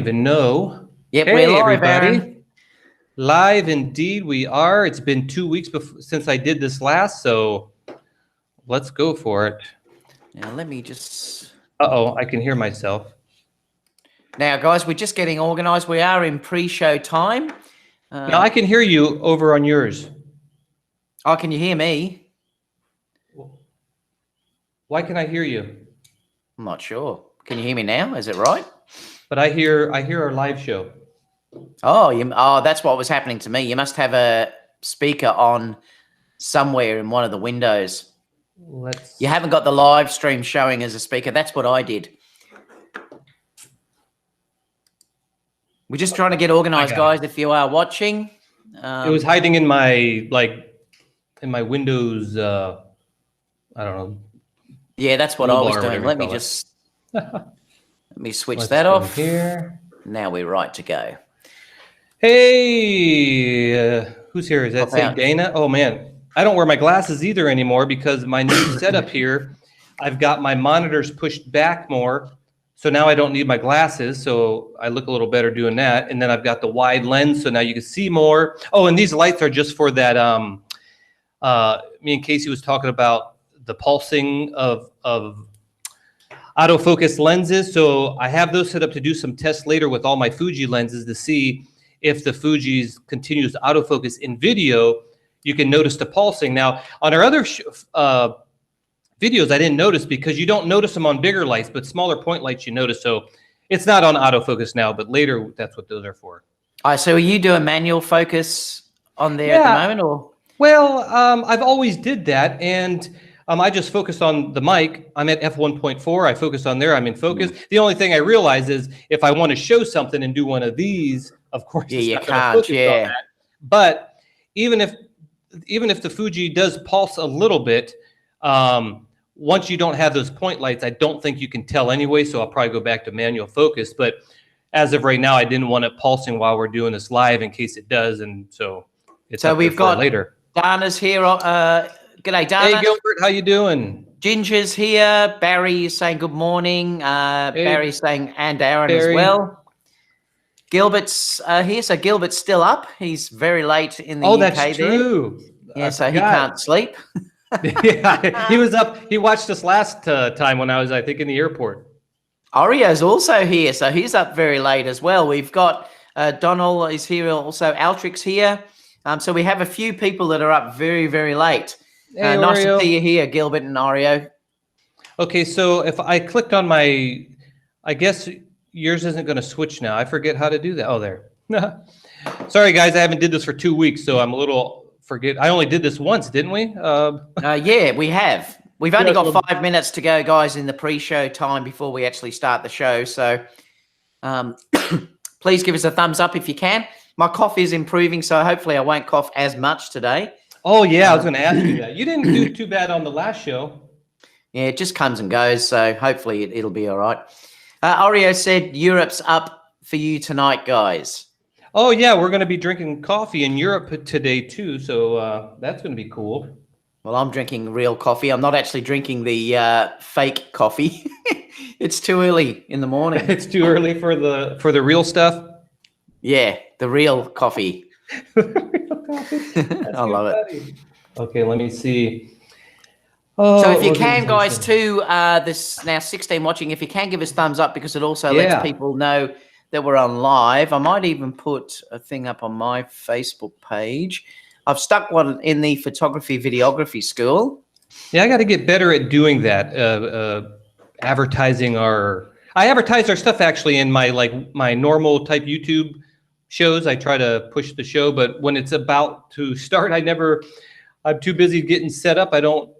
even know. Yep, hey, we're live, everybody. Aaron. Live indeed we are. It's been 2 weeks since I did this last, so let's go for it. Now let me just... Uh-oh, I can hear myself. Now, guys, we're just getting organized. We are in pre-show time. Now I can hear you over on yours. Oh, can you hear me? Why can I hear you? I'm not sure. Can you hear me now? Is it right? But I hear our live show. Oh, that's what was happening to me. You must have a speaker on somewhere in one of the windows. You haven't got the live stream showing as a speaker. That's what I did. We're just trying to get organized, guys. If you are watching, it was hiding in my Windows. I don't know. Yeah, that's what I was doing. Let me just let me switch that off here. Now we're right to go. Hey, who's here? Is that say Dana? Oh man, I don't wear my glasses either anymore because my new setup here, I've got my monitors pushed back more. So now I don't need my glasses, so I look a little better doing that. And then I've got the wide lens, so now you can see more. Oh, and these lights are just for that. Me and Casey was talking about the pulsing of autofocus lenses. So I have those set up to do some tests later with all my Fuji lenses to see if the Fuji's continues to autofocus in video. You can notice the pulsing. Now on our other videos, I didn't notice because you don't notice them on bigger lights, but smaller point lights you notice. So it's not on autofocus now, but later that's what those are for. All right, so are you doing manual focus on there at the moment, or? Well, I've always did that, and I just focused on the mic. I'm at f1.4. I focus on there. I'm in focus. The only thing I realize is if I want to show something and do one of these, of course, you can't. Yeah. But even if the Fuji does pulse a little bit, once you don't have those point lights, I don't think you can tell anyway, so I'll probably go back to manual focus. But as of right now, I didn't want it pulsing while we're doing this live in case it does, and so it's so we've got later. Dana's here. G'day, Dana. Hey, Gilbert, how you doing? Ginger's here. Barry is saying good morning. Barry's saying and Aaron as well. Gilbert's here, so Gilbert's still up. He's very late in the UK. That's true. Yeah, so he can't sleep. Yeah, he was up. He watched us last time when I was, I think, in the airport. Orio's also here, so he's up very late as well. We've got Donald is here also. Altrix here. So we have a few people that are up very, very late. Hey, nice to see you here, Gilbert and Oreo. Okay, so if I clicked on my, I guess yours isn't going to switch now. I forget how to do that. Oh, there. Sorry, guys, I haven't did this for 2 weeks, so I'm a little. I only did this once, didn't we? Yeah, we have. We've only got 5 minutes to go, guys, in the pre-show time before we actually start the show. So please give us a thumbs up if you can. My cough is improving, so hopefully I won't cough as much today. Oh, yeah, I was going to ask you that. You didn't do too bad on the last show. Yeah, it just comes and goes, so hopefully it'll be all right. Oreo said Europe's up for you tonight, guys. Oh, yeah, we're going to be drinking coffee in Europe today, too, so that's going to be cool. Well, I'm drinking real coffee. I'm not actually drinking the fake coffee. It's too early in the morning. It's too early for the real stuff? Yeah, the real coffee. Real coffee. I love it. Okay, let me see. Oh, so if you can, guys, too, this now 16 watching, if you can give us thumbs up because it also lets people know that we're on live. I might even put a thing up on my Facebook page. I've stuck one in the photography videography school. Yeah, I got to get better at doing that. Advertising I advertise our stuff actually in my normal type YouTube shows. I try to push the show, but when it's about to start, I'm too busy getting set up. I don't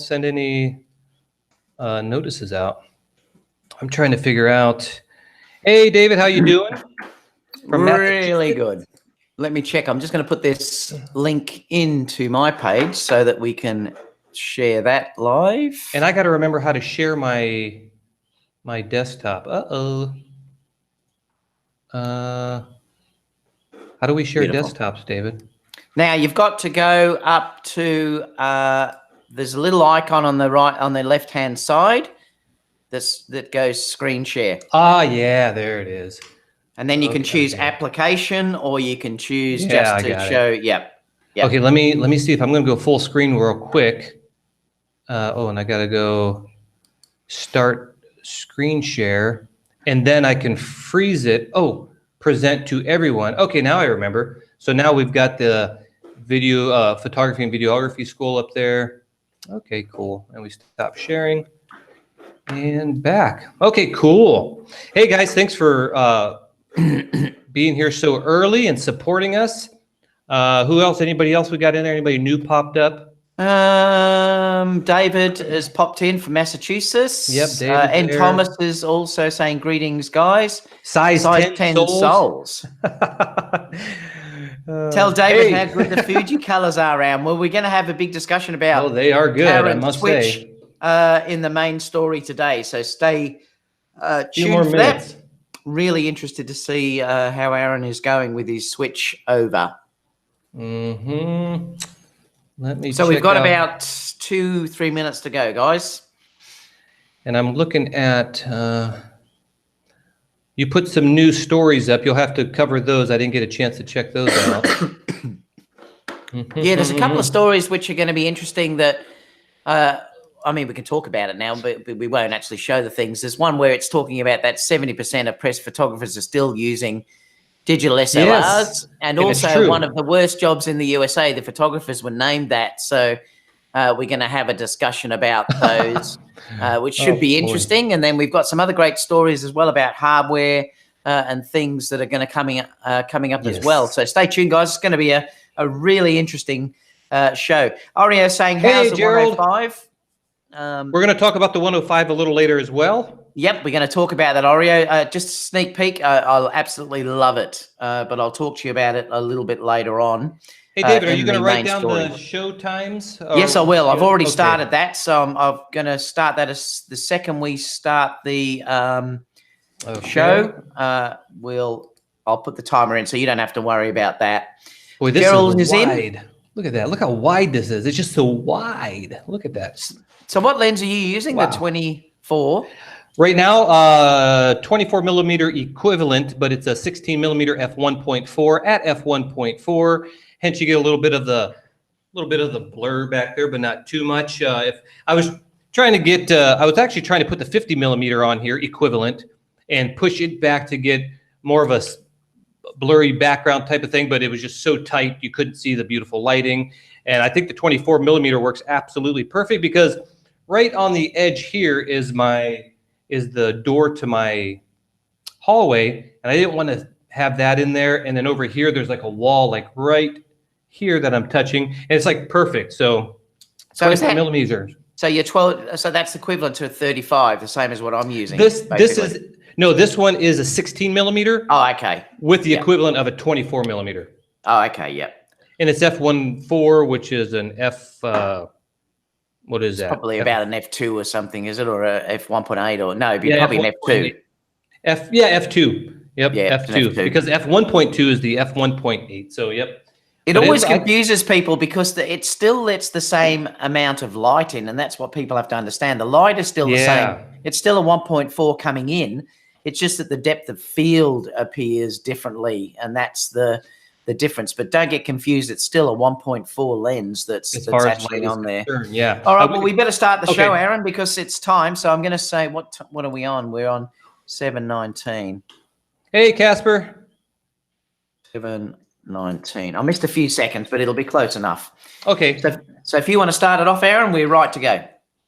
send any notices out. I'm trying to figure out. Hey, David, how you doing? Really good. Let me check. I'm just going to put this link into my page so that we can share that live. And I got to remember how to share my desktop. How do we share desktops, David? Now you've got to go up to there's a little icon on the right, on the left-hand side. that goes screen share. Ah, yeah, there it is. And then you can choose application, or you can choose just to show. Yep. Okay, let me see if I'm going to go full screen real quick. And I got to go start screen share, and then I can freeze it. Oh, present to everyone. Okay, now I remember. So now we've got the video, photography and videography school up there. Okay, cool. And we stop sharing and back. Okay, cool. Hey guys, thanks for being here so early and supporting us. Who else? Anybody else we got in there? Anybody new popped up? David has popped in from Massachusetts. Yep, David. And Thomas is also saying greetings, guys. Size 10 souls. Tell David how good the Fuji colors are around. Well, we're going to have a big discussion about. Oh, they are good. I must say. In the main story today, so stay tuned for that. Really interested to see how Aaron is going with his switch over. Mm-hmm. So we've got about 2-3 minutes to go, guys. And I'm looking at, you put some new stories up. You'll have to cover those. I didn't get a chance to check those out. Yeah, there's a couple of stories which are going to be interesting that, I mean, we can talk about it now, but we won't actually show the things. There's one where it's talking about that 70% of press photographers are still using digital SLRs, yes. And also one of the worst jobs in the USA. The photographers were named that, so we're going to have a discussion about those, which should be interesting. And then we've got some other great stories as well about hardware and things that are going to coming up as well. So stay tuned, guys. It's going to be a really interesting show. Oreo saying, how's the Gerald. 105? We're going to talk about the 105 a little later as well. Yep, we're going to talk about that, Oreo. Just a sneak peek. I'll absolutely love it, but I'll talk to you about it a little bit later on. Hey, David, are you going to write down the show times? Yes, I will. I've already started that, so I'm going to start that as the second we start the show. I'll put the timer in, so you don't have to worry about that. Boy, this is wide. Look at that. Look how wide this is. It's just so wide. Look at that. So what lens are you using? Wow. The 24? Right now, 24 millimeter equivalent, but it's a 16 millimeter f1.4 at f1.4. Hence, you get a little bit of the blur back there, but not too much. If I was trying to get, I was actually trying to put the 50 millimeter on here equivalent and push it back to get more of a blurry background type of thing, but it was just so tight you couldn't see the beautiful lighting. And I think the 24 millimeter works absolutely perfect because right on the edge here is the door to my hallway, and I didn't want to have that in there. And then over here, there's like a wall, like right here that I'm touching, and it's like perfect. So 24 millimeters. So you're 12. So that's equivalent to a 35, the same as what I'm using. This one is a 16 millimeter. Oh, okay. With the equivalent of a 24 millimeter. Oh, okay. Yep. And it's f1.4, which is an f. What is that? Probably about an f2 or something, is it, or a f1.8 or no? It'd be probably an f2. f2. Yep, f2 because f1.2 is the f1.8. So yep. It always confuses people because it still lets the same amount of light in, and that's what people have to understand. The light is still the same. It's still a 1.4 coming in. It's just that the depth of field appears differently, and that's the difference. But don't get confused. It's still a 1.4 lens that's actually on there. Yeah. All right. Well, we better start the show, Aaron, because it's time. So I'm going to say, what are we on? We're on 7:19. Hey, Casper. 7:19. I missed a few seconds, but it'll be close enough. Okay. So if you want to start it off, Aaron, we're right to go.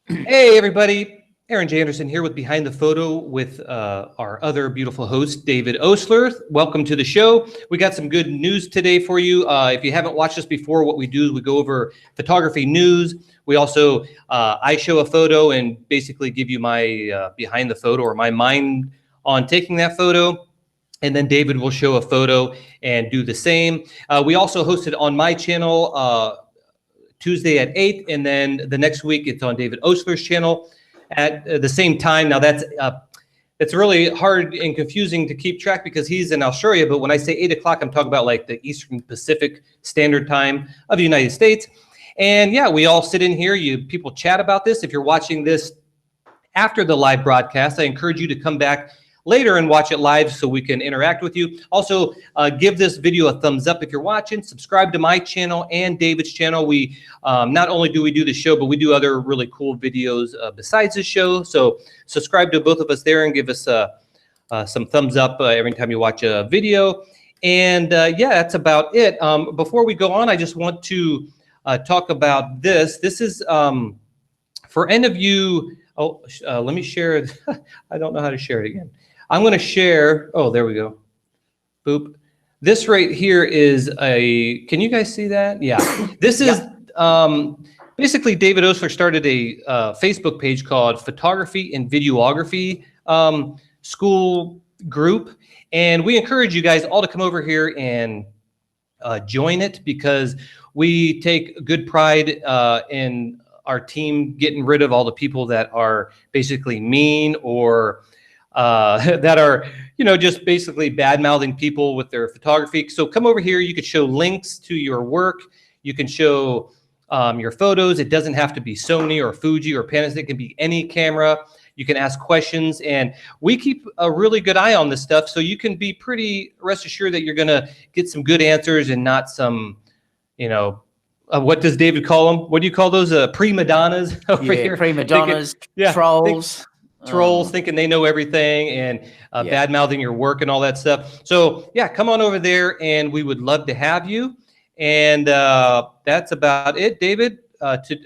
Hey, everybody. Aaron J. Anderson here with Behind the Photo with our other beautiful host, David Oastler. Welcome to the show. We got some good news today for you. If you haven't watched us before, what we do is we go over photography news. We also, I show a photo and basically give you my behind the photo or my mind on taking that photo. And then David will show a photo and do the same. We also hosted on my channel Tuesday at 8. And then the next week, it's on David Oastler's channel at the same time. Now that's it's really hard and confusing to keep track because he's in Australia, but when I say 8 o'clock, I'm talking about like the Eastern Pacific Standard Time of the United States. And yeah, we all sit in here, people chat about this. If you're watching this after the live broadcast. I encourage you to come back later and watch it live so we can interact with you. Also, give this video a thumbs up if you're watching. Subscribe to my channel and David's channel. We not only do we do the show, but we do other really cool videos besides the show. So subscribe to both of us there and give us some thumbs up every time you watch a video. And yeah, that's about it. Before we go on, I just want to talk about this. This is for any of you. Oh, let me share it. I don't know how to share it again. I'm going to share. Oh, there we go. Boop. This right here is a. Can you guys see that? Yeah. This is basically David Oastler started a Facebook page called Photography and Videography School Group, and we encourage you guys all to come over here and join it, because we take good pride in our team getting rid of all the people that are basically mean or that are, you know, just basically bad-mouthing people with their photography. So come over here. You could show links to your work. You can show your photos. It doesn't have to be Sony or Fuji or Panasonic. It can be any camera. You can ask questions, and we keep a really good eye on this stuff, so you can be pretty rest assured that you're going to get some good answers and not some, you know, what does David call them? What do you call those? Prima donnas over here? Prima donnas, trolls. Trolls thinking they know everything and bad-mouthing your work and all that stuff. So, yeah, come on over there, and we would love to have you. And that's about it, David.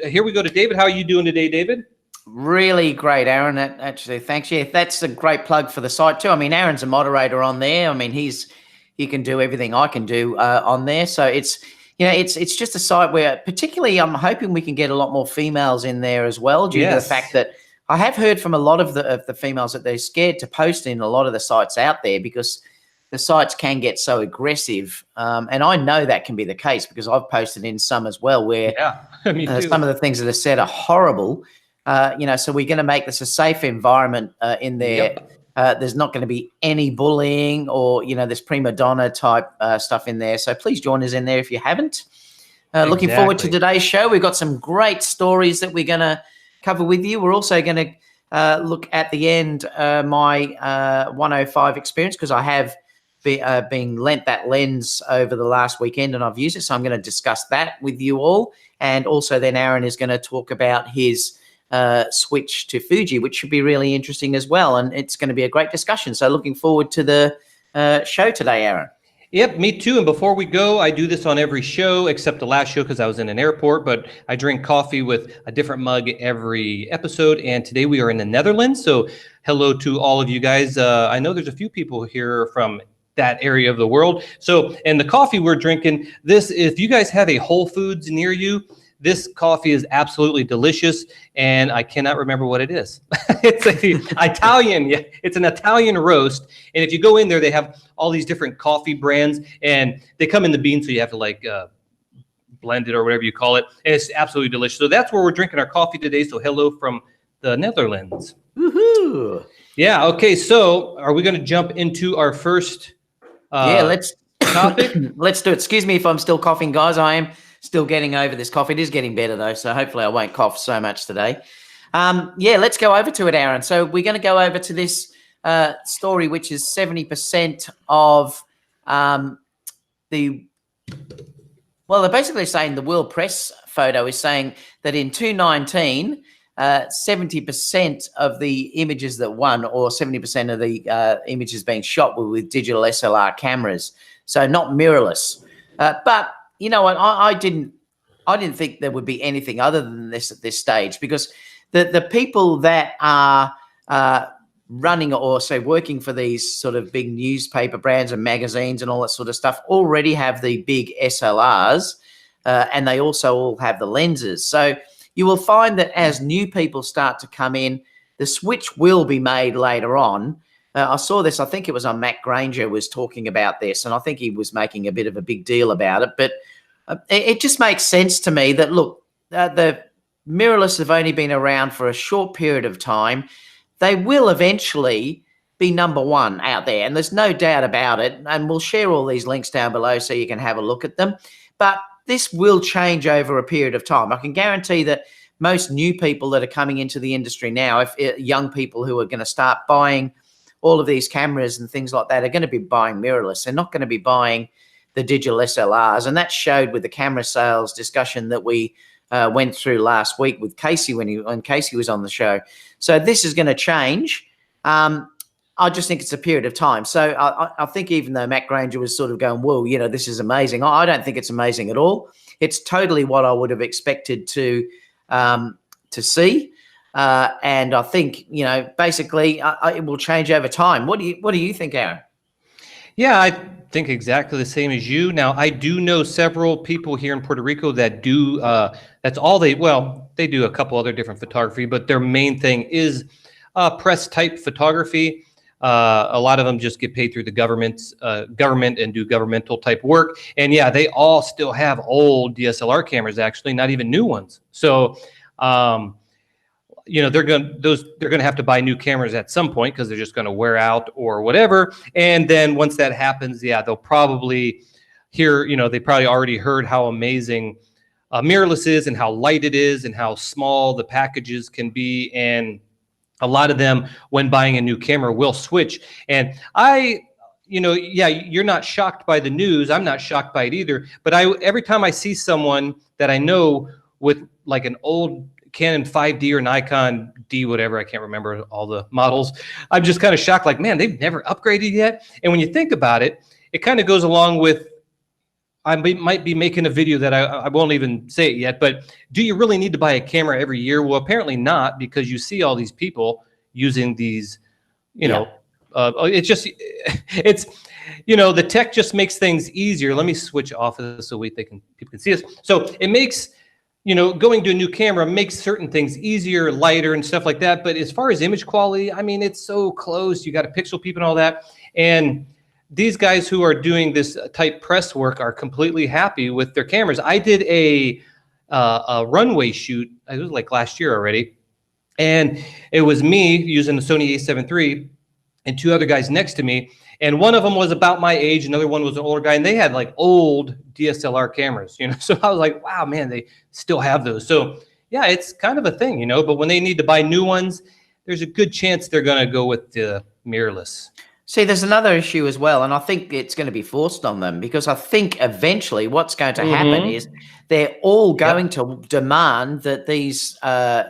Here we go to David. How are you doing today, David? Really great, Aaron. Actually, thanks. Yeah, that's a great plug for the site too. I mean, Aaron's a moderator on there. I mean, he can do everything I can do on there. So it's, you know, it's just a site where particularly I'm hoping we can get a lot more females in there as well, due to the fact that I have heard from a lot of the females that they're scared to post in a lot of the sites out there because the sites can get so aggressive. And I know that can be the case because I've posted in some as well where some of the things that are said are horrible. You know, so we're going to make this a safe environment in there. There's not going to be any bullying or, you know, this prima donna type stuff in there. So please join us in there if you haven't. Looking forward to today's show. We've got some great stories that we're going to cover with you. We're also going to look at the end my 105 experience, because I have been lent that lens over the last weekend and I've used it. So I'm going to discuss that with you all. And also then Aaron is going to talk about his switch to Fuji, which should be really interesting as well. And it's going to be a great discussion. So looking forward to the show today, Aaron. Yep, me too. And before we go, I do this on every show except the last show because I was in an airport, but I drink coffee with a different mug every episode. And today we are in the Netherlands. So hello to all of you guys. I know there's a few people here from that area of the world. So, and the coffee we're drinking, this, if you guys have a Whole Foods near you, this coffee is absolutely delicious, and I cannot remember what it is. It's it's an Italian roast, and if you go in there, they have all these different coffee brands, and they come in the bean, so you have to like blend it or whatever you call it, and it's absolutely delicious. So that's where we're drinking our coffee today. So hello from the Netherlands. Woohoo! Yeah. Okay. So are we going to jump into our first? Let's topic. Let's do it. Excuse me if I'm still coughing, guys. I am still getting over this cough. It is getting better though, so hopefully I won't cough so much today. Let's go over to it, Aaron. So we're going to go over to this story, which is 70% of they're basically saying the World Press photo is saying that in 2019, 70% of the images that won, or 70% of the images being shot were with digital SLR cameras. So not mirrorless. But you know what? I didn't think there would be anything other than this at this stage, because the people that are running or say working for these sort of big newspaper brands and magazines and all that sort of stuff already have the big SLRs, and they also all have the lenses. So you will find that as new people start to come in, the switch will be made later on. I saw this, I think it was on Matt Granger was talking about this, and I think he was making a bit of a big deal about it. But it just makes sense to me that, look, the mirrorless have only been around for a short period of time. They will eventually be number one out there, and there's no doubt about it. And we'll share all these links down below so you can have a look at them. But this will change over a period of time. I can guarantee that most new people that are coming into the industry now, if young people who are going to start buying all of these cameras and things like that, are going to be buying mirrorless. They're not going to be buying the digital SLRs. And that showed with the camera sales discussion that we went through last week with Casey when Casey was on the show. So this is going to change. I just think it's a period of time. So I think even though Matt Granger was sort of going, whoa, you know, this is amazing, I don't think it's amazing at all. It's totally what I would have expected to see. And I think, you know, basically it will change over time. What do you think, Aaron? Yeah, I think exactly the same as you. Now, I do know several people here in Puerto Rico that do, that's all they do a couple other different photography, but their main thing is press type photography. A lot of them just get paid through the government and do governmental type work. And yeah, they all still have old DSLR cameras, actually, not even new ones. So, you know, they're going to have to buy new cameras at some point because they're just going to wear out or whatever. And then once that happens, yeah, they'll probably hear, you know, they probably already heard how amazing mirrorless is and how light it is and how small the packages can be. And a lot of them, when buying a new camera, will switch. And you know, yeah, you're not shocked by the news. I'm not shocked by it either. But every time I see someone that I know with like an old Canon 5D or Nikon D, whatever, I can't remember all the models, I'm just kind of shocked, like, man, they've never upgraded yet. And when you think about it, it kind of goes along with, I might be making a video that I won't even say it yet, but do you really need to buy a camera every year? Well, apparently not, because you see all these people using these, you know, it's just, it's, you know, the tech just makes things easier. Let me switch off of this so people can see us. So it makes, you know, going to a new camera makes certain things easier, lighter and stuff like that. But as far as image quality, I mean, it's so close. You got to pixel peep and all that. And these guys who are doing this type press work are completely happy with their cameras. I did a runway shoot, it was like last year already, and it was me using the Sony A7 III and two other guys next to me, and one of them was about my age, another one was an older guy, and they had like old DSLR cameras, you know. So I was like, wow, man, they still have those. So yeah, it's kind of a thing, you know, but when they need to buy new ones, there's a good chance they're going to go with the mirrorless. See, there's another issue as well, and I think it's going to be forced on them, because I think eventually what's going to happen is they're all going to demand that these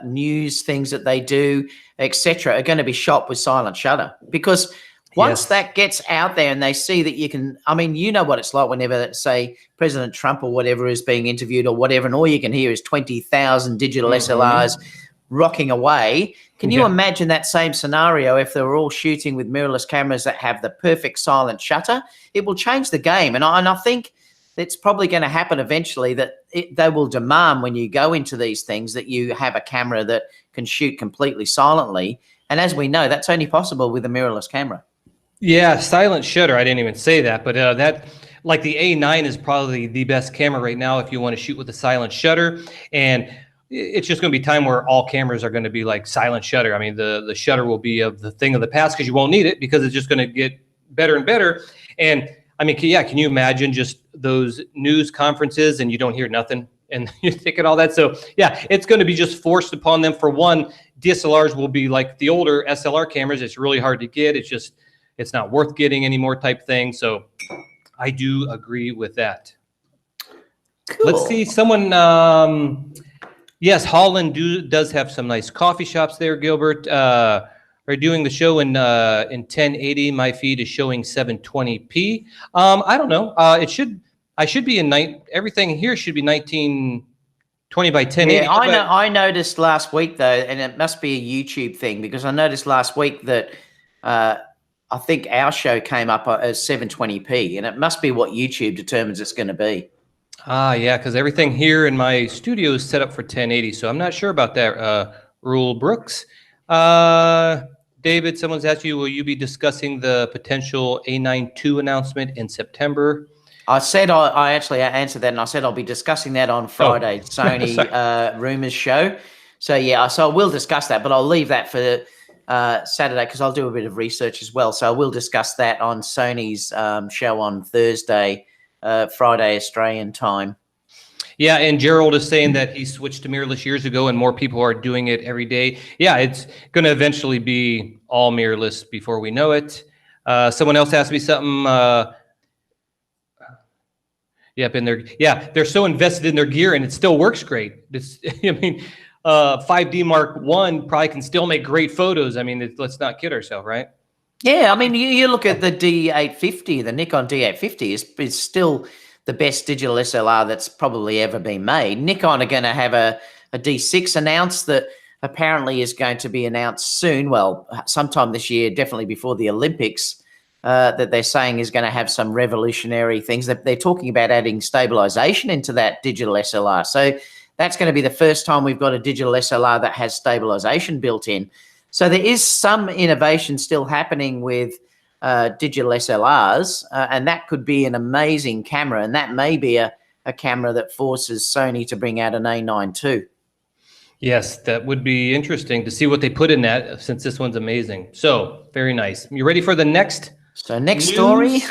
news things that they do, etc., are going to be shot with silent shutter. Because once that gets out there and they see that you can, I mean, you know what it's like whenever, say, President Trump or whatever is being interviewed or whatever, and all you can hear is 20,000 digital SLRs rocking away. Can you imagine that same scenario if they were all shooting with mirrorless cameras that have the perfect silent shutter? It will change the game. And I think it's probably going to happen eventually that they will demand, when you go into these things, that you have a camera that can shoot completely silently. And as we know, that's only possible with a mirrorless camera. Yeah, silent shutter. I didn't even say that, but that, like, the A9 is probably the best camera right now if you want to shoot with a silent shutter. And it's just going to be time where all cameras are going to be like silent shutter. I mean, the shutter will be of the thing of the past, because you won't need it, because it's just going to get better and better. And I mean, yeah, can you imagine just those news conferences and you don't hear nothing and you're thinking all that? So yeah, it's going to be just forced upon them. For one, DSLRs will be like the older SLR cameras. It's really hard to get. It's just, it's not worth getting anymore type thing. So I do agree with that. Cool. Let's see, someone, yes, Holland does have some nice coffee shops there, Gilbert. Are doing the show in 1080. My feed is showing 720p. I don't know. I should be in everything here should be 1920 by 1080. Yeah, I noticed last week though, and it must be a YouTube thing, because I noticed last week that I think our show came up as 720p, and it must be what YouTube determines it's going to be. Yeah, because everything here in my studio is set up for 1080, so I'm not sure about that, Rule Brooks. David, someone's asked you, will you be discussing the potential A9 II announcement in September? I said I actually answered that, and I said I'll be discussing that on Friday, Sony Rumors show. So yeah, so I will discuss that, but I'll leave that for Saturday, because I'll do a bit of research as well. So I will discuss that on Sony's show on Thursday, Friday Australian time. Yeah, and Gerald is saying that he switched to mirrorless years ago, and more people are doing it every day. Yeah, it's going to eventually be all mirrorless before we know it. Someone else asked me something. Yep, and they're so invested in their gear, and it still works great. It's, I mean, 5D Mark I probably can still make great photos. I mean, let's not kid ourselves, right? Yeah, I mean, you look at the D850, the Nikon D850 is still the best digital SLR that's probably ever been made. Nikon are going to have a D6 announced that apparently is going to be announced soon. Well, sometime this year, definitely before the Olympics, that they're saying is going to have some revolutionary things. That they're talking about adding stabilization into that digital SLR. So that's going to be the first time we've got a digital SLR that has stabilization built in. So there is some innovation still happening with digital SLRs, and that could be an amazing camera, and that may be a camera that forces Sony to bring out an A9 too. Yes, that would be interesting to see what they put in that, since this one's amazing. So very nice. You ready for the next? So next story.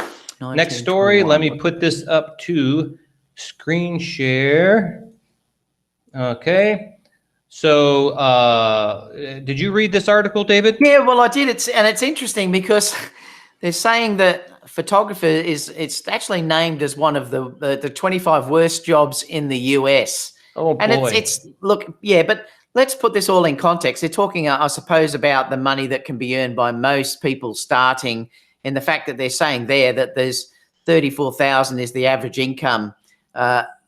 Next story. Let me put this up to screen share. Okay. So, did you read this article, David? Yeah, well, I did. It's interesting because they're saying that photographer it's actually named as one of the 25 worst jobs in the US. Oh boy. And it's look, yeah, but let's put this all in context. They're talking, I suppose, about the money that can be earned by most people starting, and the fact that they're saying there that there's 34,000 is the average income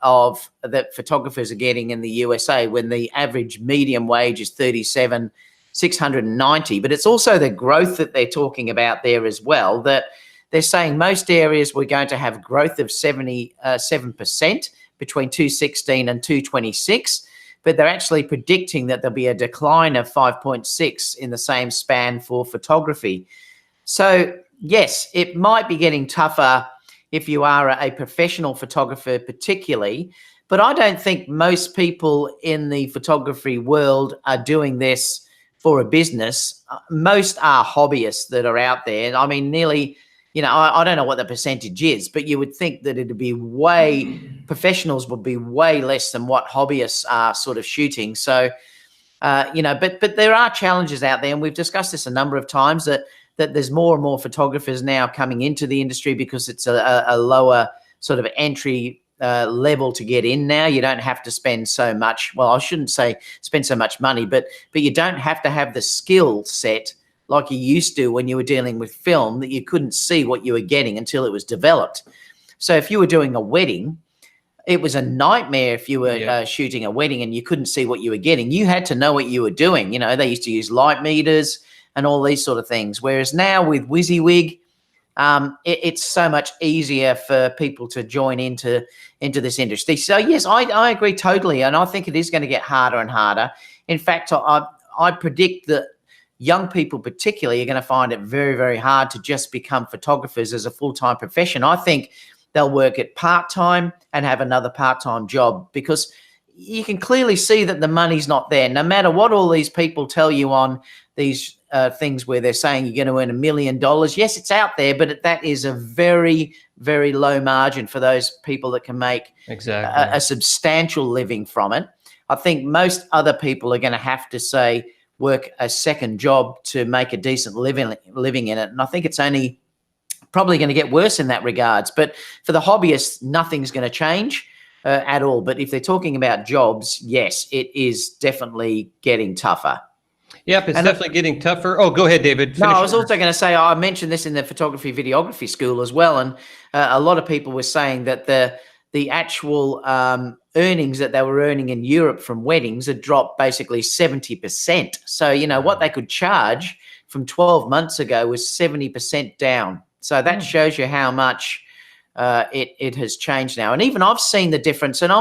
of that photographers are getting in the USA, when the average medium wage is 37,690. But it's also the growth that they're talking about there as well, that they're saying most areas we're going to have growth of 77% between 2016 and 2026, but they're actually predicting that there'll be a decline of 5.6 in the same span for photography. So yes, it might be getting tougher if you are a professional photographer particularly, but I don't think most people in the photography world are doing this for a business. Most are hobbyists that are out there. I mean, nearly, you know, I don't know what the percentage is, but you would think that it'd be professionals would be way less than what hobbyists are sort of shooting. So, you know, but there are challenges out there, and we've discussed this a number of times, that there's more and more photographers now coming into the industry because it's a lower sort of entry level to get in now. You don't have to spend so much. Well, I shouldn't say spend so much money, but you don't have to have the skill set like you used to when you were dealing with film, that you couldn't see what you were getting until it was developed. So if you were doing a wedding, it was a nightmare if you were shooting a wedding and you couldn't see what you were getting. You had to know what you were doing. You know, they used to use light meters and all these sort of things. Whereas now with WYSIWYG, it's so much easier for people to join into this industry. So yes, I agree totally, and I think it is going to get harder and harder. In fact, I predict that young people particularly are going to find it very, very hard to just become photographers as a full-time profession. I think they'll work at part-time and have another part-time job, because you can clearly see that the money's not there. No matter what all these people tell you on these things where they're saying you're going to earn $1 million. Yes, it's out there, but that is a very, very low margin for those people that can make a substantial living from it. I think most other people are going to have to say work a second job to make a decent living in it. And I think it's only probably going to get worse in that regards. But for the hobbyists, nothing's going to change at all. But if they're talking about jobs, yes, it is definitely getting tougher. Yep, it's definitely getting tougher. Oh, go ahead, David. No, I was also going to say, I mentioned this in the photography videography school as well, and a lot of people were saying that the actual earnings that they were earning in Europe from weddings had dropped basically 70%. So, you know, what they could charge from 12 months ago was 70% down. So that shows you how much it has changed now. And even I've seen the difference, and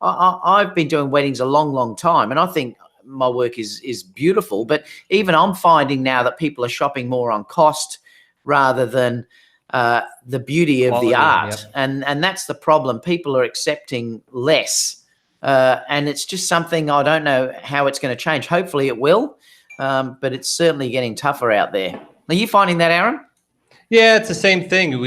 I've been doing weddings a long, long time, and I think my work is beautiful, but even I'm finding now that people are shopping more on cost rather than the beauty of the art. Yep. And that's the problem. People are accepting less. And it's just something, I don't know how it's going to change. Hopefully it will, but it's certainly getting tougher out there. Are you finding that, Aaron? Yeah, it's the same thing.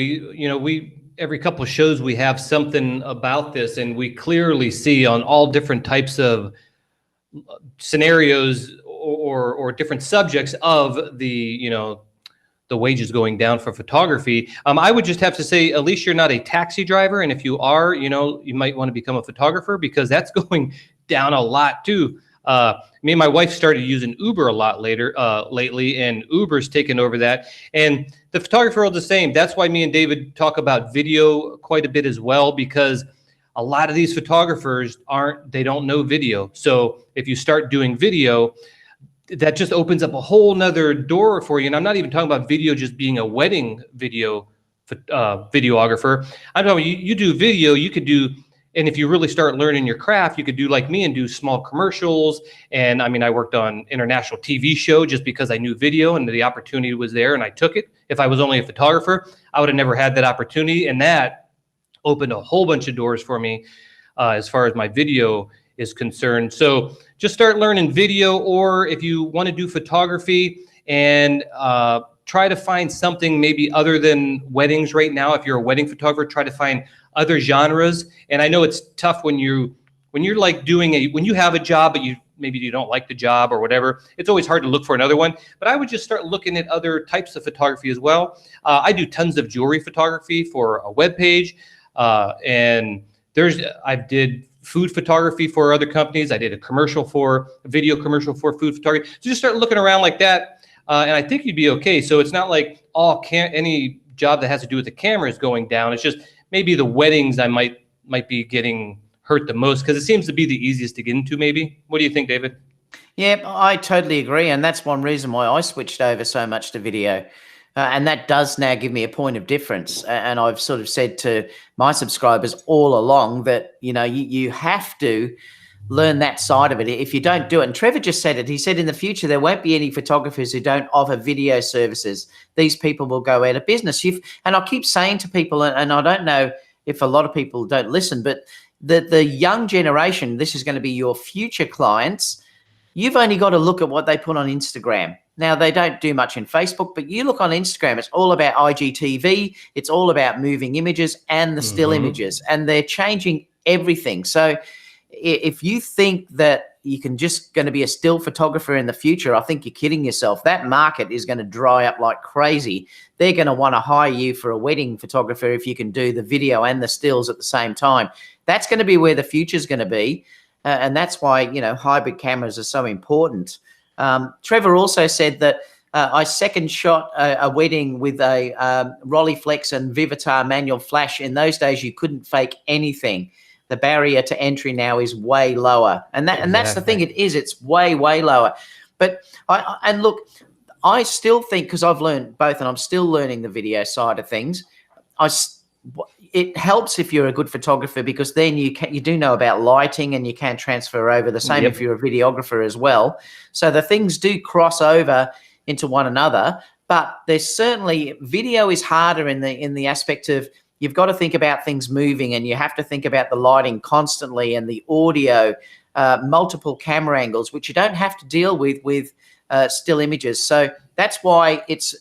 every couple of shows we have something about this, and we clearly see on all different types of scenarios or different subjects of the the wages going down for photography. I would just have to say, at least you're not a taxi driver, and if you are, you might want to become a photographer, because that's going down a lot too. Me and my wife started using Uber a lot lately, and Uber's taken over that. And the photography world is the same. That's why me and David talk about video quite a bit as well, because a lot of these photographers they don't know video. So if you start doing video, that just opens up a whole nother door for you. And I'm not even talking about video just being a wedding videographer. I'm talking you do video, you could do, and if you really start learning your craft, you could do like me and do small commercials. And I mean, I worked on international TV show just because I knew video and the opportunity was there and I took it. If I was only a photographer, I would have never had that opportunity. And that opened a whole bunch of doors for me as far as my video is concerned. So just start learning video, or if you want to do photography and try to find something maybe other than weddings right now. If you're a wedding photographer, try to find other genres. And I know it's tough when you're like when you have a job, but maybe you don't like the job or whatever. It's always hard to look for another one. But I would just start looking at other types of photography as well. I do tons of jewelry photography for a web page, and I did food photography for other companies. I did a video commercial for food photography. So just start looking around like that, and I think you'd be okay. So it's not like any job that has to do with the camera is going down. It's just maybe the weddings I might be getting hurt the most, because it seems to be the easiest to get into maybe. What do you think, David? Yeah, I totally agree. And that's one reason why I switched over so much to video. And that does now give me a point of difference. And I've sort of said to my subscribers all along that, you have to learn that side of it. If you don't do it, and Trevor just said it, he said in the future, there won't be any photographers who don't offer video services. These people will go out of business. And I keep saying to people, and I don't know if a lot of people don't listen, but the young generation, this is going to be your future clients. You've only got to look at what they put on Instagram. Now, they don't do much in Facebook, but you look on Instagram, it's all about IGTV. It's all about moving images and the still images, and they're changing everything. So if you think that you can just going to be a still photographer in the future, I think you're kidding yourself. That market is going to dry up like crazy. They're going to want to hire you for a wedding photographer if you can do the video and the stills at the same time. That's going to be where the future is going to be. And that's why, hybrid cameras are so important. Trevor also said that I second shot a wedding with a Rolleiflex and Vivitar manual flash. In those days, you couldn't fake anything. The barrier to entry now is way lower. And that's the thing, it's way, way lower. But I still think, because I've learned both and I'm still learning the video side of things, it helps if you're a good photographer, because then you do know about lighting and you can transfer over. The same if you're a videographer as well. So the things do cross over into one another, but there's certainly video is harder in the aspect of you've got to think about things moving, and you have to think about the lighting constantly and the audio, multiple camera angles, which you don't have to deal with still images. So that's why it's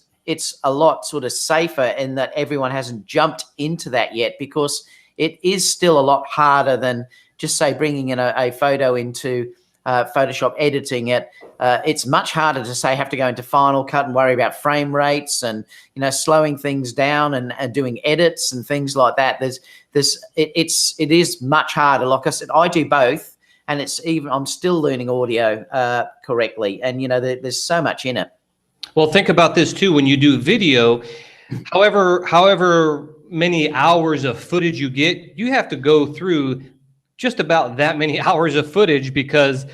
a lot sort of safer in that everyone hasn't jumped into that yet, because it is still a lot harder than just say bringing in a photo into Photoshop, editing it. It's much harder to say have to go into Final Cut and worry about frame rates and slowing things down and doing edits and things like that. It is much harder. Like I said, I do both, and I'm still learning audio correctly, and there's so much in it. Well, think about this too. When you do video, however many hours of footage you get, you have to go through just about that many hours of footage, because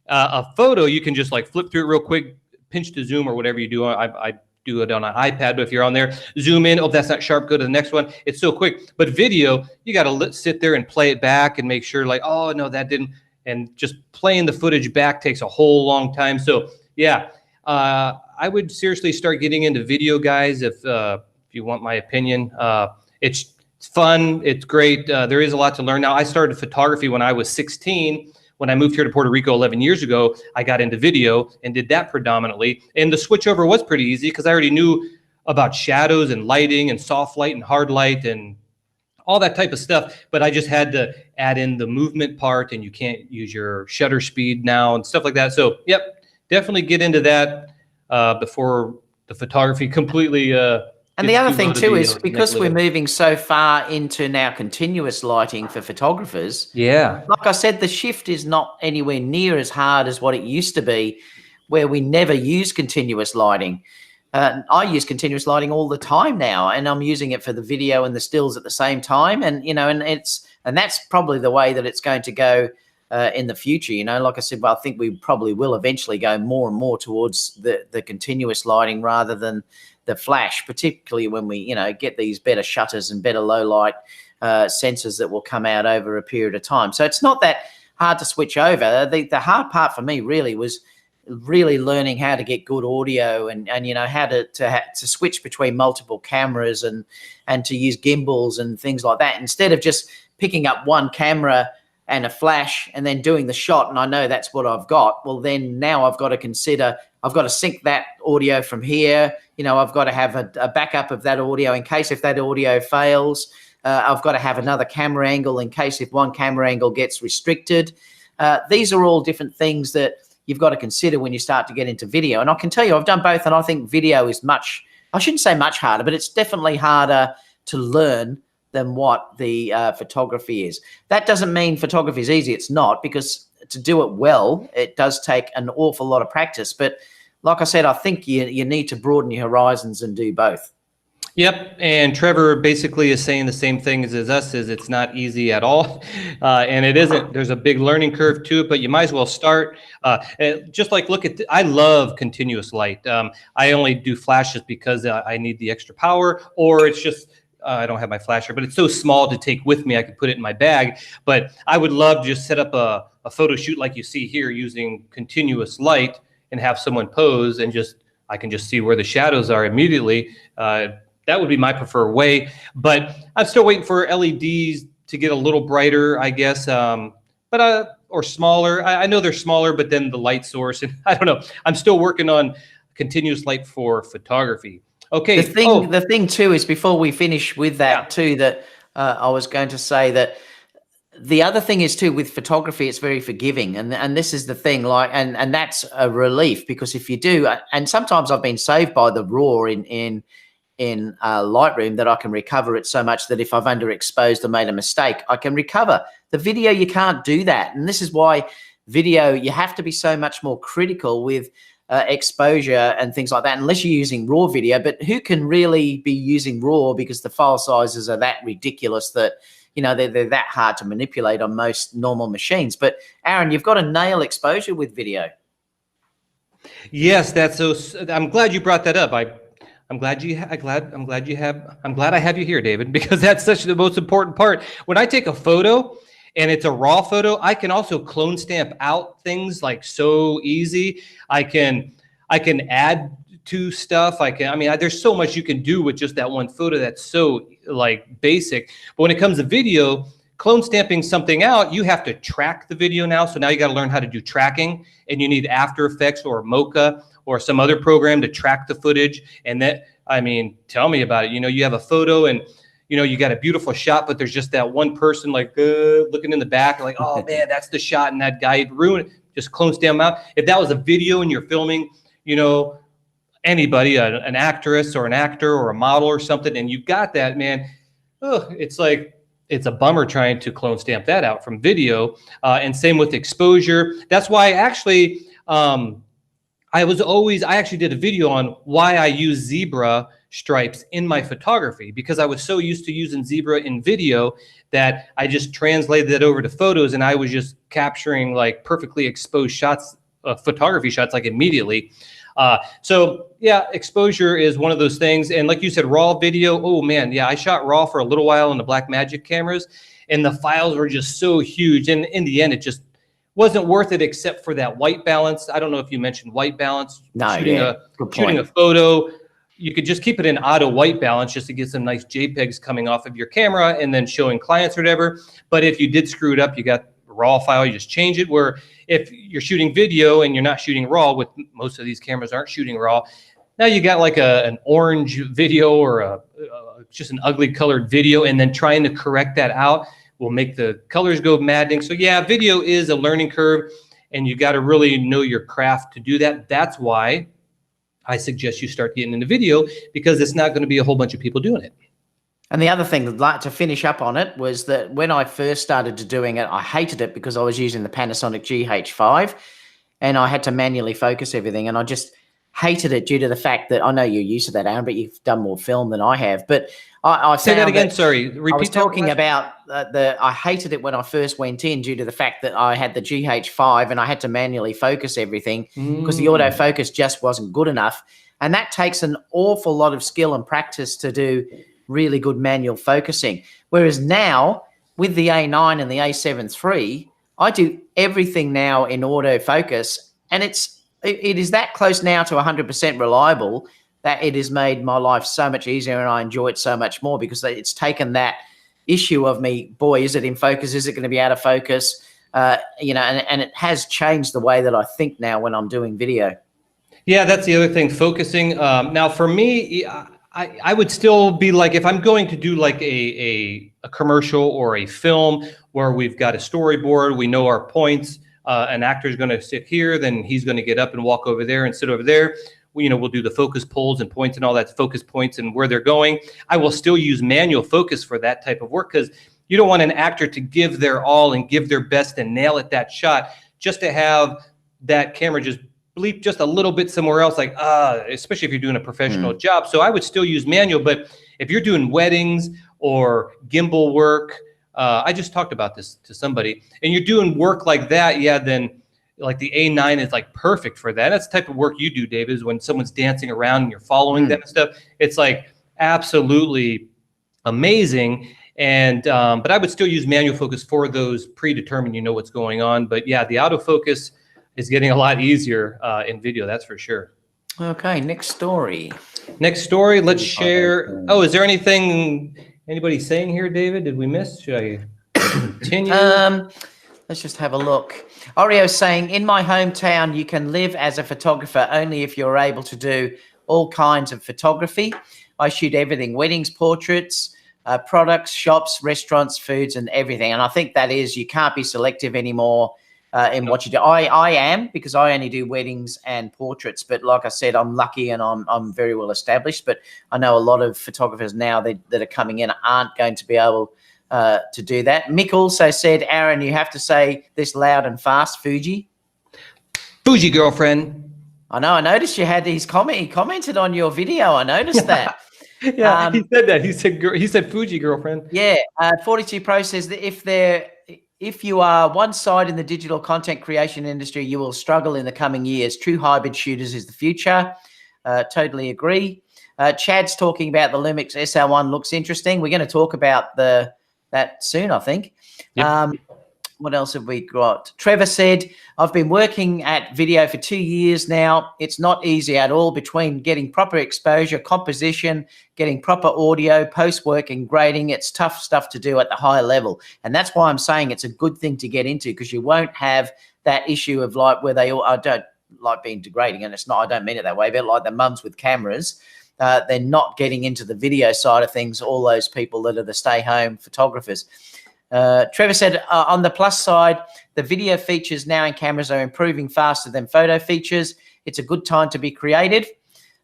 a photo, you can just like flip through it real quick, pinch to zoom or whatever you do. I do it on an iPad, but if you're on there, zoom in. Oh, that's not sharp. Go to the next one. It's so quick. But video, you got to sit there and play it back and make sure like, oh, no, that didn't. And just playing the footage back takes a whole long time. So, yeah. I would seriously start getting into video, guys, if you want my opinion. It's fun. It's great. There is a lot to learn. Now, I started photography when I was 16. When I moved here to Puerto Rico 11 years ago, I got into video and did that predominantly. And the switchover was pretty easy because I already knew about shadows and lighting and soft light and hard light and all that type of stuff. But I just had to add in the movement part, and you can't use your shutter speed now and stuff like that. So, yep, definitely get into that before the photography completely. And the other thing too is because we're moving so far into now continuous lighting for photographers. Yeah. Like I said, the shift is not anywhere near as hard as what it used to be, where we never use continuous lighting. I use continuous lighting all the time now, and I'm using it for the video and the stills at the same time. And, you know, and that's probably the way that it's going to go in the future. You know, like I said, well, I think we probably will eventually go more and more towards the continuous lighting rather than the flash, particularly when we, you know, get these better shutters and better low light sensors that will come out over a period of time. So it's not that hard to switch over. The hard part for me really was really learning how to get good audio and you know, how to switch between multiple cameras and to use gimbals and things like that, instead of just picking up one camera and a flash and then doing the shot. And I know that's what I've got. Well, then now I've got to consider, I've got to sync that audio from here. You know, I've got to have a backup of that audio in case if that audio fails. I've got to have another camera angle in case if one camera angle gets restricted. These are all different things that you've got to consider when you start to get into video. And I can tell you, I've done both, and I think video is much, I shouldn't say much harder, but it's definitely harder to learn than what the photography is. That doesn't mean photography is easy. It's not, because to do it well, it does take an awful lot of practice. But like I said, I think you need to broaden your horizons and do both. Yep, and Trevor basically is saying the same thing as us, is it's not easy at all, and it isn't. There's a big learning curve to it, but you might as well start. Just like look at, I love continuous light. I only do flashes because I need the extra power, or it's just I don't have my flasher, but it's so small to take with me, I could put it in my bag. But I would love to just set up a photo shoot like you see here using continuous light and have someone pose, and I can just see where the shadows are immediately. That would be my preferred way, but I'm still waiting for LEDs to get a little brighter, I guess, or smaller. I know they're smaller, but then the light source, and I don't know. I'm still working on continuous light for photography. Okay. The thing too is, before we finish with that too, that I was going to say that the other thing is too, with photography, it's very forgiving, and this is the thing, like, and that's a relief, because if you do, and sometimes I've been saved by the RAW in Lightroom, that I can recover it so much that if I've underexposed or made a mistake, I can recover. The video, you can't do that. And this is why video, you have to be so much more critical with exposure and things like that, unless you're using RAW video. But who can really be using RAW, because the file sizes are that ridiculous that, you know, they're that hard to manipulate on most normal machines. But Aaron, you've got to nail exposure with video. Yes, that's so. I'm glad you brought that up. I'm glad I have you here, David, because that's such the most important part. When I take a photo and it's a raw photo, I can also clone stamp out things like so easy. I can add to stuff. I mean, there's so much you can do with just that one photo that's so like basic. But when it comes to video, clone stamping something out, you have to track the video now. So now you got to learn how to do tracking, and you need After Effects or Mocha or some other program to track the footage. And that, I mean, tell me about it. You know, you have a photo and, you know, you got a beautiful shot, but there's just that one person like looking in the back, like, oh man, that's the shot, and that guy ruined it. Just clone stamp out. If that was a video and you're filming, you know, anybody, an actress or an actor or a model or something, and you've got that, man, it's like, it's a bummer trying to clone stamp that out from video. And same with exposure. That's why actually, I actually did a video on why I use zebra stripes in my photography, because I was so used to using zebra in video that I just translated that over to photos, and I was just capturing like perfectly exposed shots, photography shots, like immediately. So yeah, exposure is one of those things. And like you said, raw video, oh man, yeah, I shot raw for a little while on the Blackmagic cameras, and the files were just so huge. And in the end, it just wasn't worth it, except for that white balance. I don't know if you mentioned white balance. No, shooting a photo, you could just keep it in auto white balance just to get some nice JPEGs coming off of your camera and then showing clients or whatever. But if you did screw it up, you got a raw file, you just change it. Where if you're shooting video and you're not shooting raw, with most of these cameras aren't shooting raw, now you got like an orange video or a just an ugly colored video, and then trying to correct that out will make the colors go maddening. So yeah, video is a learning curve, and you got to really know your craft to do that. That's why I suggest you start getting into video, because it's not going to be a whole bunch of people doing it. And the other thing I'd like to finish up on it was that when I first started doing it, I hated it because I was using the Panasonic GH5 and I had to manually focus everything. And I just hated it due to the fact that, I know you're used to that, Aaron, but you've done more film than I have. But I say that again. Sorry, repeat. I was talking about I hated it when I first went in due to the fact that I had the GH5 and I had to manually focus everything because the autofocus just wasn't good enough. And that takes an awful lot of skill and practice to do really good manual focusing. Whereas now with the A9 and the A7 III, I do everything now in autofocus, and it is that close now to 100% reliable that it has made my life so much easier, and I enjoy it so much more because it's taken that issue of me, boy, is it in focus? Is it going to be out of focus? You know, and it has changed the way that I think now when I'm doing video. Yeah, that's the other thing, focusing. Now for me, I would still be like, if I'm going to do like a commercial or a film where we've got a storyboard, we know our points, an actor is going to sit here, then he's going to get up and walk over there and sit over there. We'll do the focus pulls and points and all that, focus points and where they're going. I will still use manual focus for that type of work, because you don't want an actor to give their all and give their best and nail it that shot just to have that camera just bleep just a little bit somewhere else, like, especially if you're doing a professional job. So I would still use manual, but if you're doing weddings or gimbal work, I just talked about this to somebody, and you're doing work like that, yeah, then like the A9 is like perfect for that. That's the type of work you do, David, is when someone's dancing around and you're following them and stuff. It's like absolutely amazing. And but I would still use manual focus for those predetermined, what's going on. But yeah, the autofocus is getting a lot easier in video, that's for sure. Okay, next story. Next story, let's share. Oh, is there anything anybody saying here, David? Did we miss? Should I continue? Let's just have a look. Oreo's saying, in my hometown, you can live as a photographer only if you're able to do all kinds of photography. I shoot everything, weddings, portraits, products, shops, restaurants, foods, and everything. And I think that is, you can't be selective anymore in what you do. I am, because I only do weddings and portraits. But like I said, I'm lucky and I'm very well established. But I know a lot of photographers now that are coming in aren't going to be able to do that. Mick also said, Aaron, you have to say this loud and fast, Fuji. Fuji girlfriend. I know. I noticed you had his comment. He commented on your video. I noticed that. Yeah, he said that. He said Fuji girlfriend. Yeah. 42 Pro says that if you are one side in the digital content creation industry, you will struggle in the coming years. True hybrid shooters is the future. Totally agree. Chad's talking about the Lumix SL1 looks interesting. We're going to talk about that soon, I think. Yep. What else have we got? Trevor said, I've been working at video for 2 years now. It's not easy at all, between getting proper exposure, composition, getting proper audio, post-work and grading. It's tough stuff to do at the high level. And that's why I'm saying it's a good thing to get into, because you won't have that issue of like where I don't like being degrading, and it's not, I don't mean it that way, but like the mums with cameras, they're not getting into the video side of things, all those people that are the stay-home photographers. Trevor said, on the plus side, the video features now in cameras are improving faster than photo features. It's a good time to be creative.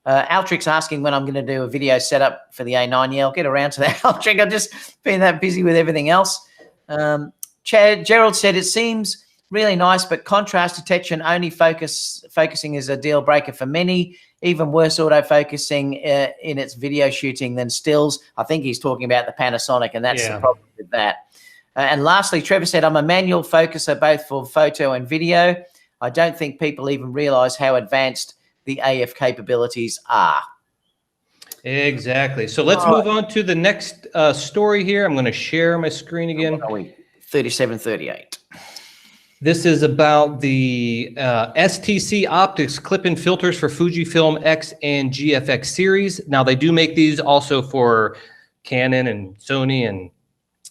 Altric's asking when I'm going to do a video setup for the A9. Yeah, I'll get around to that, Altric. I've just been that busy with everything else. Gerald said, it seems really nice, but contrast detection only focusing is a deal breaker for many. Even worse autofocusing in its video shooting than stills. I think he's talking about the Panasonic, and that's the problem with that. And lastly, Trevor said, I'm a manual focuser both for photo and video. I don't think people even realize how advanced the AF capabilities are. Exactly. So let's move on to the next story here. I'm going to share my screen again. 3738. This is about the STC optics clip-in filters for Fujifilm X and GFX series. Now, they do make these also for Canon and Sony and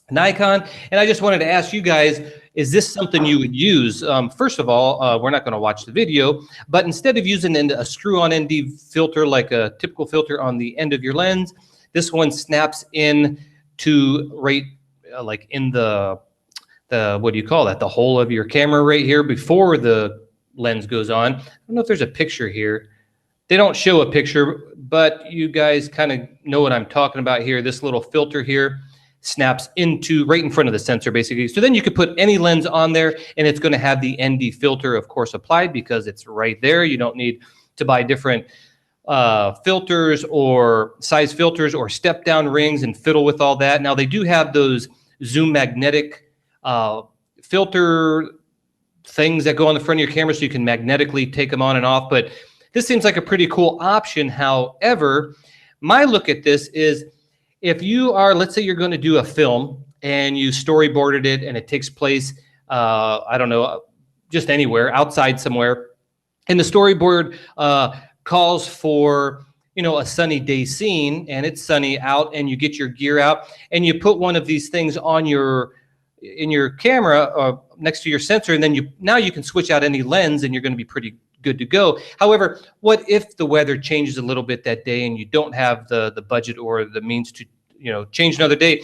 Nikon. And I just wanted to ask you guys, is this something you would use? First of all, we're not going to watch the video, but instead of using a screw-on ND filter like a typical filter on the end of your lens, This one snaps in to right like in the what do you call that? The hole of your camera right here before the lens goes on. I don't know if there's a picture here. They don't show a picture, but you guys kind of know what I'm talking about here. This little filter here snaps into right in front of the sensor, basically. So then you could put any lens on there, and it's going to have the ND filter, of course, applied because it's right there. You don't need to buy different filters or size filters or step down rings and fiddle with all that. Now, they do have those zoom magnetic filter things that go on the front of your camera so you can magnetically take them on and off, but this seems like a pretty cool option. However, my look at this is if you are, let's say you're going to do a film and you storyboarded it and it takes place, I don't know, just anywhere, outside somewhere, and the storyboard calls for, you know, a sunny day scene and it's sunny out and you get your gear out and you put one of these things on in your camera next to your sensor, and then now you can switch out any lens and you're going to be pretty good to go. However, what if the weather changes a little bit that day and you don't have the budget or the means to, you know, change another day?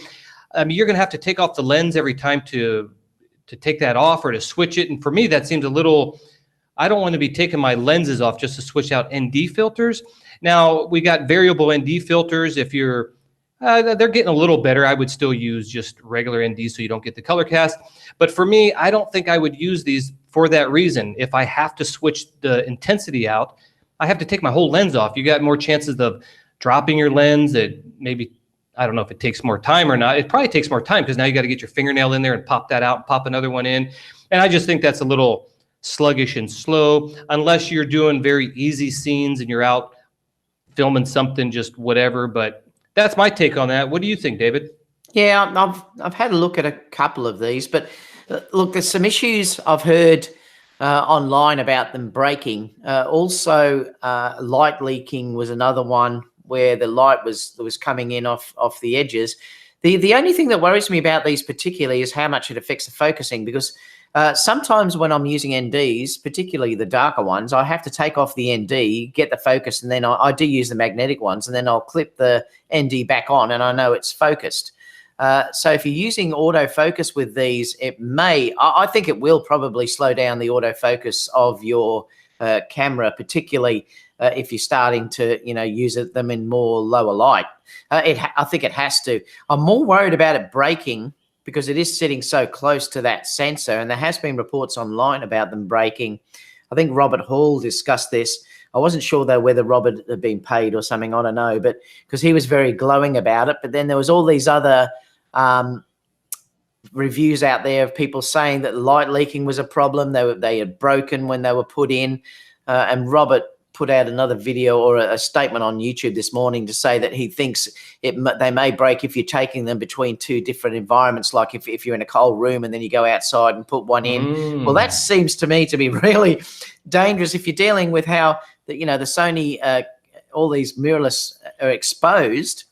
I mean, you're going to have to take off the lens every time to take that off or to switch it. And for me, that seems a little, I don't want to be taking my lenses off just to switch out ND filters. Now, we got variable ND filters. If you're they're getting a little better. I would still use just regular ND so you don't get the color cast. But for me, I don't think I would use these for that reason. If I have to switch the intensity out, I have to take my whole lens off. You got more chances of dropping your lens. It maybe, I don't know if it takes more time or not. It probably takes more time because now you got to get your fingernail in there and pop that out and pop another one in. And I just think that's a little sluggish and slow unless you're doing very easy scenes and you're out filming something, just whatever. But that's my take on that. What do you think, David? Yeah, I've had a look at a couple of these, but look, there's some issues I've heard online about them breaking. Also, light leaking was another one where the light was coming in off the edges. The only thing that worries me about these particularly is how much it affects the focusing, because sometimes when I'm using NDs, particularly the darker ones, I have to take off the ND, get the focus, and then I do use the magnetic ones, and then I'll clip the ND back on, and I know it's focused. So if you're using autofocus with these, it may, I think it will probably slow down the autofocus of your camera, particularly if you're starting to, you know, use them in more lower light. I think it has to. I'm more worried about it breaking because it is sitting so close to that sensor, and there has been reports online about them breaking. I think Robert Hall discussed this. I wasn't sure though whether Robert had been paid or something, I don't know, but because he was very glowing about it. But then there was all these other reviews out there of people saying that light leaking was a problem. They had broken when they were put in, and Robert put out another video or a statement on YouTube this morning to say that he thinks they may break if you're taking them between two different environments, like if you're in a cold room and then you go outside and put one in. Well, that seems to me to be really dangerous if you're dealing with how the Sony, all these mirrorless are exposed,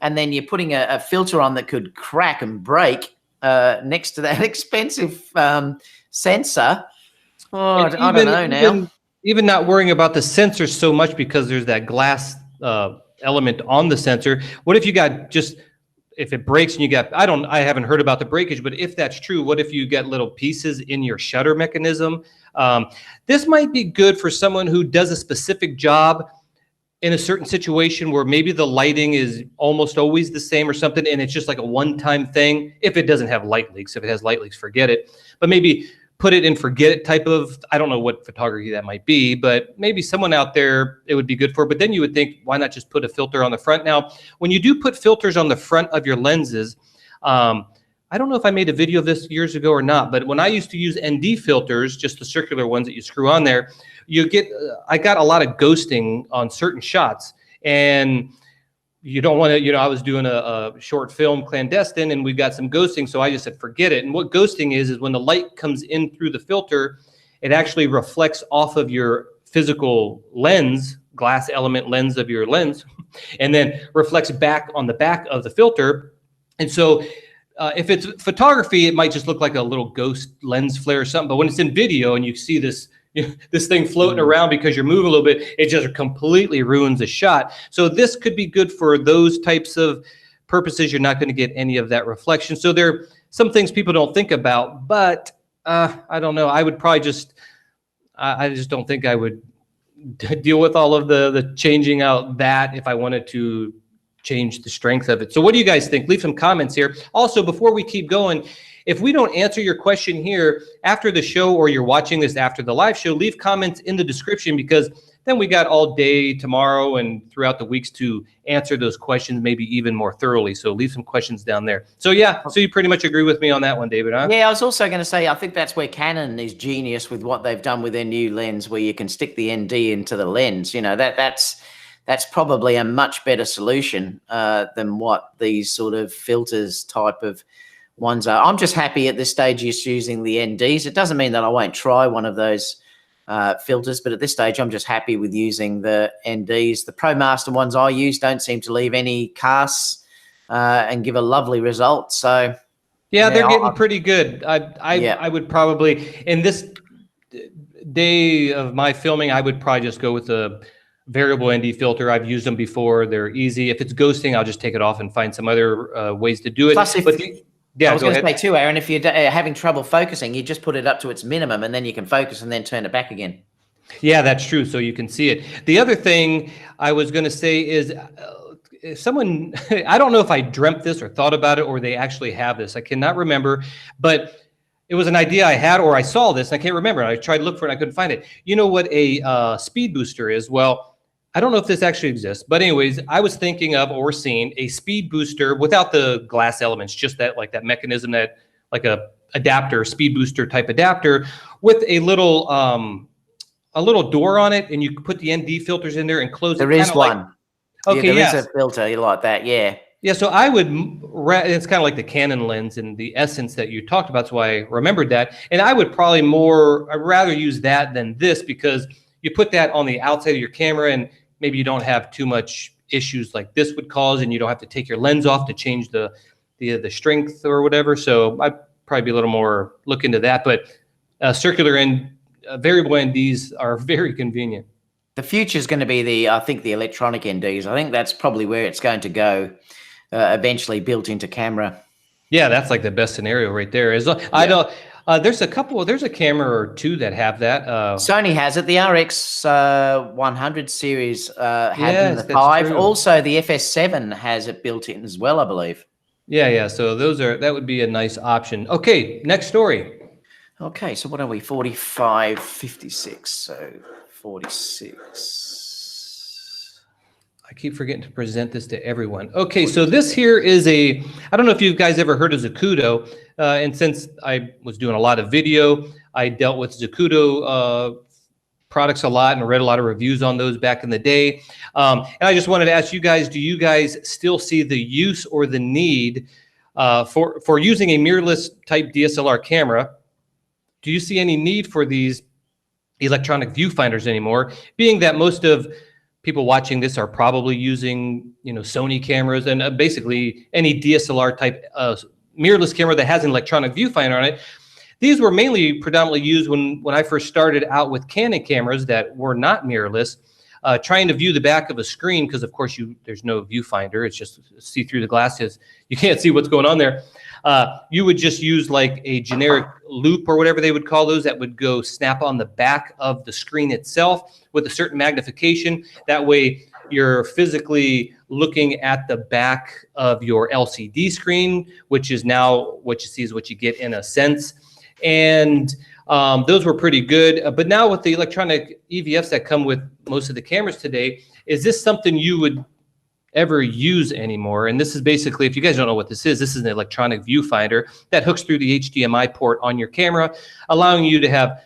and then you're putting a filter on that could crack and break next to that expensive sensor. Oh, I don't know now. Even not worrying about the sensor so much because there's that glass element on the sensor. What if you got if it breaks and you got, I haven't heard about the breakage, but if that's true, what if you get little pieces in your shutter mechanism? This might be good for someone who does a specific job in a certain situation where maybe the lighting is almost always the same or something, and it's just like a one-time thing. If it doesn't have light leaks, if it has light leaks, forget it. But maybe put it and forget it type of, I don't know what photography that might be, but maybe someone out there it would be good for. But then you would think, why not just put a filter on the front? Now, when you do put filters on the front of your lenses, I don't know if I made a video of this years ago or not, but when I used to use ND filters, just the circular ones that you screw on there, I got a lot of ghosting on certain shots. And you don't want to, I was doing a short film clandestine and we got some ghosting. So I just said, forget it. And what ghosting is when the light comes in through the filter, it actually reflects off of your physical lens, glass element lens of your lens, and then reflects back on the back of the filter. And so if it's photography, it might just look like a little ghost lens flare or something. But when it's in video and you see this this thing floating around because you're moving a little bit, it just completely ruins the shot. So this could be good for those types of purposes. You're not going to get any of that reflection. So there are some things people don't think about, but I don't know. I would probably just, I just don't think I would deal with all of the changing out that if I wanted to change the strength of it. So what do you guys think? Leave some comments here. Also, before we keep going, if we don't answer your question here after the show, or you're watching this after the live show, leave comments in the description, because then we got all day tomorrow and throughout the weeks to answer those questions, maybe even more thoroughly. So leave some questions down there. So yeah, so you pretty much agree with me on that one, David, huh? Yeah, I was also going to say, I think that's where Canon is genius with what they've done with their new lens, where you can stick the ND into the lens. You know, that's probably a much better solution than what these sort of filters type of ones are. I'm just happy at this stage just using the NDs. It doesn't mean that I won't try one of those filters, but at this stage I'm just happy with using the NDs. The ProMaster ones I use don't seem to leave any casts and give a lovely result. So yeah, they're getting pretty good. I would probably, in this day of my filming, I would probably just go with a variable ND filter. I've used them before. They're easy. If it's ghosting, I'll just take it off and find some other ways to do it. Plus, yeah, I was going to say too, Aaron, if you're having trouble focusing, you just put it up to its minimum and then you can focus and then turn it back again. Yeah, that's true. So you can see it. The other thing I was going to say is someone, I don't know if I dreamt this or thought about it or they actually have this. I cannot remember, but it was an idea I had, or I saw this. And I can't remember. I tried to look for it. And I couldn't find it. You know what a speed booster is? Well, I don't know if this actually exists, but anyways, I was thinking of or seeing a speed booster without the glass elements, just that like that mechanism, that like a adapter, speed booster type adapter with a little door on it, and you put the ND filters in there and close it. There is one. Like, okay, yeah, there is a filter like that. Yeah. Yeah, so I would, it's kind of like the Canon lens and the essence that you talked about, so I remembered that. And I would probably I'd rather use that than this, because you put that on the outside of your camera and maybe you don't have too much issues like this would cause, and you don't have to take your lens off to change the strength or whatever. So I'd probably be a little more look into that. But circular and variable NDs are very convenient. The future is going to be I think the electronic NDs. I think that's probably where it's going to go eventually, built into camera. Yeah, that's like the best scenario right there. I don't. There's a camera or two that have that. Sony has it. The RX 100 series had the 5. True. Also, the FS7 has it built in as well, I believe. Yeah. So that would be a nice option. Okay, next story. Okay, so what are we? 45, 56. So 46. I keep forgetting to present this to everyone. Okay, so this here is I don't know if you guys ever heard of Zacuto. And since I was doing a lot of video, I dealt with Zacuto products a lot and read a lot of reviews on those back in the day. And I just wanted to ask you guys, do you guys still see the use or the need for using a mirrorless type DSLR camera? Do you see any need for these electronic viewfinders anymore, being that most of people watching this are probably using, Sony cameras and basically any DSLR type mirrorless camera that has an electronic viewfinder on it? These were predominantly used when I first started out with Canon cameras that were not mirrorless, trying to view the back of a screen, because of course there's no viewfinder. It's just see through the glasses. You can't see what's going on there. You would just use like a generic loop or whatever they would call those, that would go snap on the back of the screen itself with a certain magnification. That way you're physically looking at the back of your LCD screen, which is now what you see is what you get in a sense. And those were pretty good. But now with the electronic EVFs that come with most of the cameras today, is this something you would ever use anymore? And this is basically, if you guys don't know what this is an electronic viewfinder that hooks through the HDMI port on your camera, allowing you to have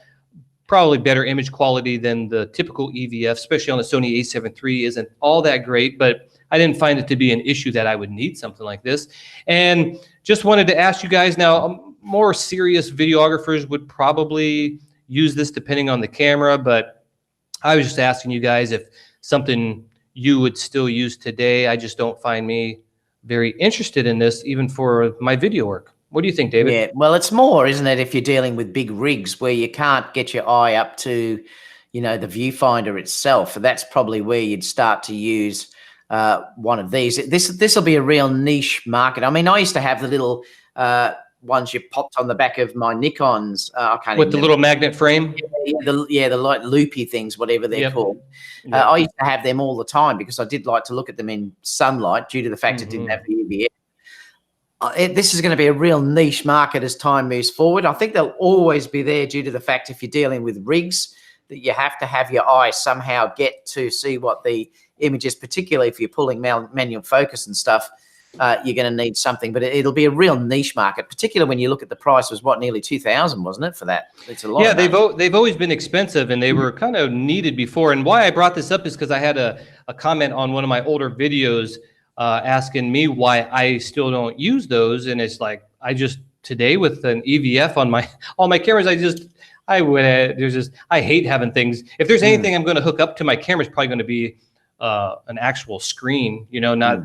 probably better image quality than the typical EVF, especially on the Sony a7 III isn't all that great, but I didn't find it to be an issue that I would need something like this. And just wanted to ask you guys now, more serious videographers would probably use this depending on the camera, but I was just asking you guys if something you would still use today. I just don't find me very interested in this, even for my video work. What do you think, David? Yeah, well, it's more, isn't it, if you're dealing with big rigs where you can't get your eye up to, you know, the viewfinder itself. That's probably where you'd start to use one of these. This will be a real niche market. I mean, I used to have the little ones you popped on the back of my Nikons. I can't with the little magnet frame. The light loopy things, whatever they're called. I used to have them all the time because I did like to look at them in sunlight due to the fact it didn't have the UVF. This is going to be a real niche market as time moves forward. I think they'll always be there due to the fact if you're dealing with rigs that you have to have your eye somehow get to see what the image is, particularly if you're pulling manual focus and stuff. You're going to need something, but it'll be a real niche market, particularly when you look at the price was what, nearly 2,000, wasn't it, for that? It's a lot. Yeah, they've always been expensive, and they were kind of needed before. And why I brought this up is because I had a comment on one of my older videos asking me why I still don't use those, and it's like today with an EVF on all my cameras, I hate having things. If there's anything I'm going to hook up to my camera, it's probably going to be an actual screen, you know, not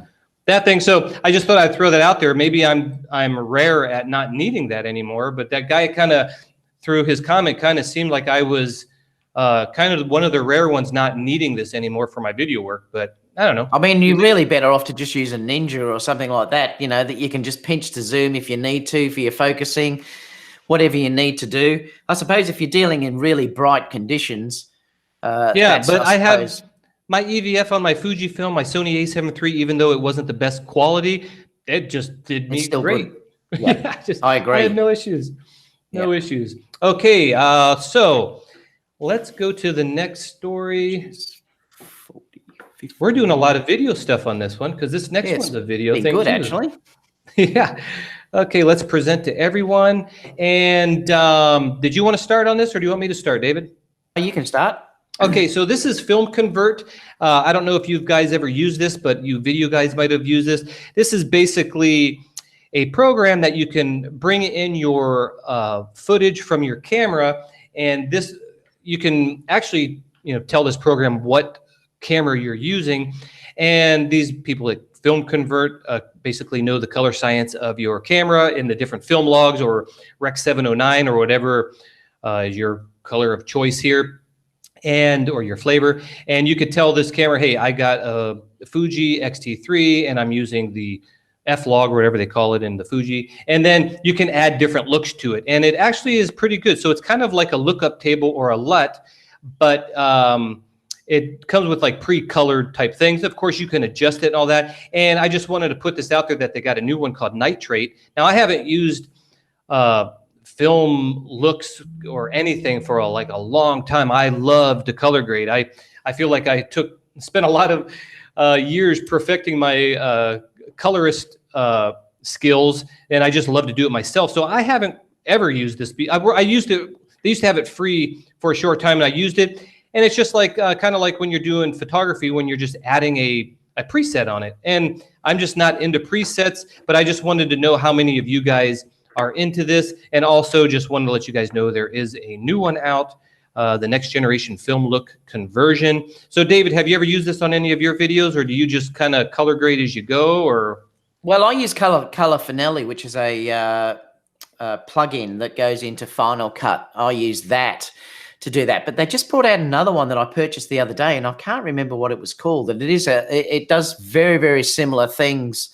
that thing. So I just thought I'd throw that out there. Maybe I'm rare at not needing that anymore. But that guy kind of, through his comment, kind of seemed like I was kind of one of the rare ones not needing this anymore for my video work. But I don't know. I mean, you're really better off to just use a Ninja or something like that, you know, that you can just pinch to zoom if you need to for your focusing, whatever you need to do. I suppose if you're dealing in really bright conditions. I have my EVF on my Fujifilm, my Sony A7 III, even though it wasn't the best quality, it just did me great. Yeah, I agree. I had no issues. No issues. Okay, so let's go to the next story. We're doing a lot of video stuff on this one because this next one's a video thing. Good, actually. Yeah. Okay, let's present to everyone. And did you want to start on this, or do you want me to start, David? You can start. Okay, so this is FilmConvert. I don't know if you guys ever used this, but you video guys might have used this. This is basically a program that you can bring in your footage from your camera, and this you can actually tell this program what camera you're using, and these people at FilmConvert basically know the color science of your camera in the different film logs or Rec 709 or whatever is your color of choice here, or your flavor. And you could tell this camera, hey, I got a Fuji X-T3 and I'm using the F-Log or whatever they call it in the Fuji. And then you can add different looks to it. And it actually is pretty good. So it's kind of like a lookup table or a LUT, but it comes with like pre-colored type things. Of course, you can adjust it and all that. And I just wanted to put this out there that they got a new one called Nitrate. Now, I haven't used film looks or anything for a long time. I love to color grade. I feel like I spent a lot of years perfecting my colorist skills, and I just love to do it myself. So I haven't ever used this. I used it. They used to have it free for a short time, and I used it. And it's just like kind of like when you're doing photography, when you're just adding a preset on it. And I'm just not into presets, but I just wanted to know how many of you guys are into this, and also just wanted to let you guys know there is a new one out, the next generation film look conversion. So David, have you ever used this on any of your videos, or do you just kind of color grade as you go? Or well, I use Color Finale, which is a plugin that goes into Final Cut. I use that to do that, but they just brought out another one that I purchased the other day, and I can't remember what it was called. And it does very, very similar things.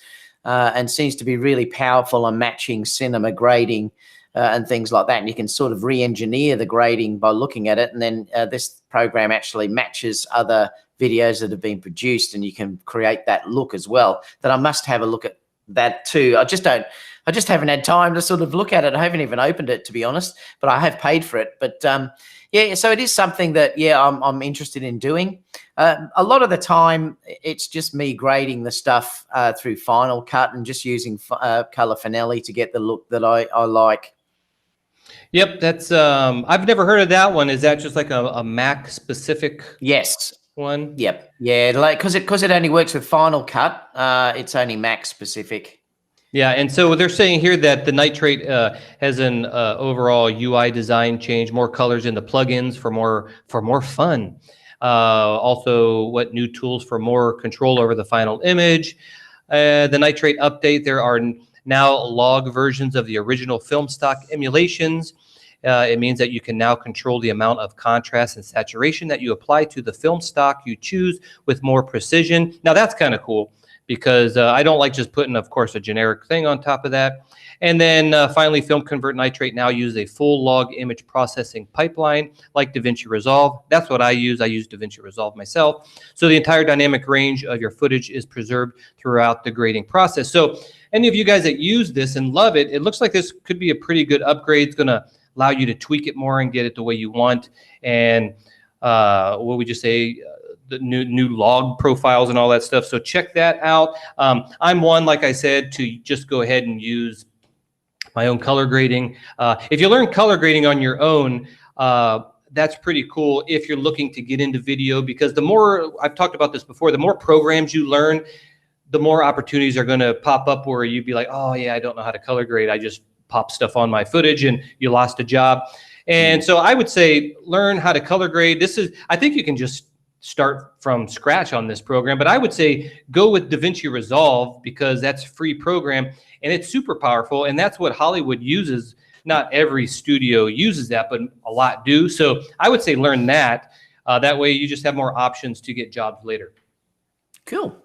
And seems to be really powerful on matching cinema grading and things like that. And you can sort of re-engineer the grading by looking at it. And then this program actually matches other videos that have been produced, and you can create that look as well. That I must have a look at that too. I just haven't had time to sort of look at it. I haven't even opened it, to be honest, but I have paid for it. But yeah, so it is something that, I'm interested in doing. A lot of the time, it's just me grading the stuff through Final Cut and just using Color Finale to get the look that I like. Yep, that's I've never heard of that one. Is that just like a Mac specific? Yes. One. Yep. Yeah, because it only works with Final Cut. It's only Mac specific. Yeah, and so they're saying here that the Nitrate has an overall UI design change, more colors in the plugins for more fun. Also, what new tools for more control over the final image. The Nitrate update, there are now log versions of the original film stock emulations. It means that you can now control the amount of contrast and saturation that you apply to the film stock you choose with more precision. Now that's kind of cool because I don't like just putting, of course, a generic thing on top of that. And then finally, FilmConvert Nitrate now uses a full log image processing pipeline like DaVinci Resolve. That's what I use. I use DaVinci Resolve myself. So the entire dynamic range of your footage is preserved throughout the grading process. So any of you guys that use this and love it, it looks like this could be a pretty good upgrade. It's going to allow you to tweak it more and get it the way you want. And what would you say? The new log profiles and all that stuff. So check that out. I'm one, like I said, to just go ahead and use my own color grading. If you learn color grading on your own, that's pretty cool if you're looking to get into video, because the more, I've talked about this before, the more programs you learn, the more opportunities are going to pop up where you'd be like, oh yeah, I don't know how to color grade. I just pop stuff on my footage and you lost a job. And so I would say learn how to color grade. I think you can just start from scratch on this program, but I would say go with DaVinci Resolve because that's a free program and it's super powerful, and that's what Hollywood uses. Not every studio uses that, but a lot do. So I would say learn that. That way you just have more options to get jobs later. Cool.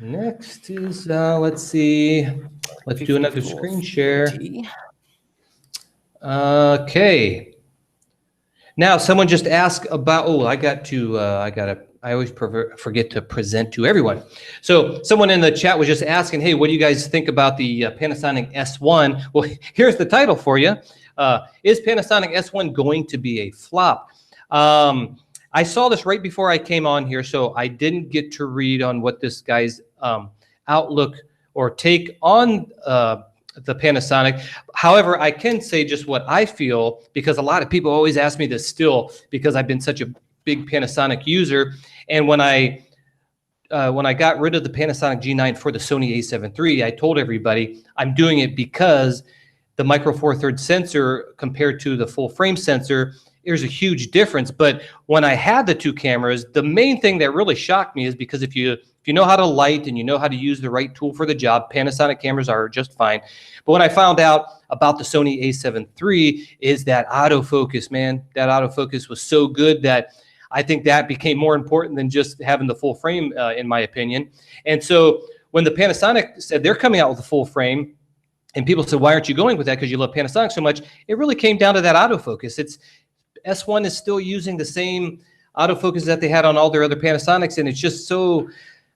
Next is, let's see, let's do another screen share. Okay. Now, someone just asked about, I always forget to present to everyone. So someone in the chat was just asking, hey, what do you guys think about the Panasonic S1? Well, here's the title for you. Is Panasonic S1 going to be a flop? I saw this right before I came on here, so I didn't get to read on what this guy's outlook or take on the Panasonic. However, I can say just what I feel, because a lot of people always ask me this still, because I've been such a big Panasonic user. And when I got rid of the Panasonic G9 for the Sony a7 III, I told everybody I'm doing it because the Micro Four Thirds sensor compared to the full frame sensor, there's a huge difference. But when I had the two cameras, the main thing that really shocked me is because if you know how to light and you know how to use the right tool for the job, Panasonic cameras are just fine. But when I found out about the Sony a7 III is that autofocus, man. That autofocus was so good that I think that became more important than just having the full frame, in my opinion. And so when the Panasonic said they're coming out with a full frame, and people said, why aren't you going with that because you love Panasonic so much? It really came down to that autofocus. S1 is still using the same autofocus that they had on all their other Panasonics, and it's just so,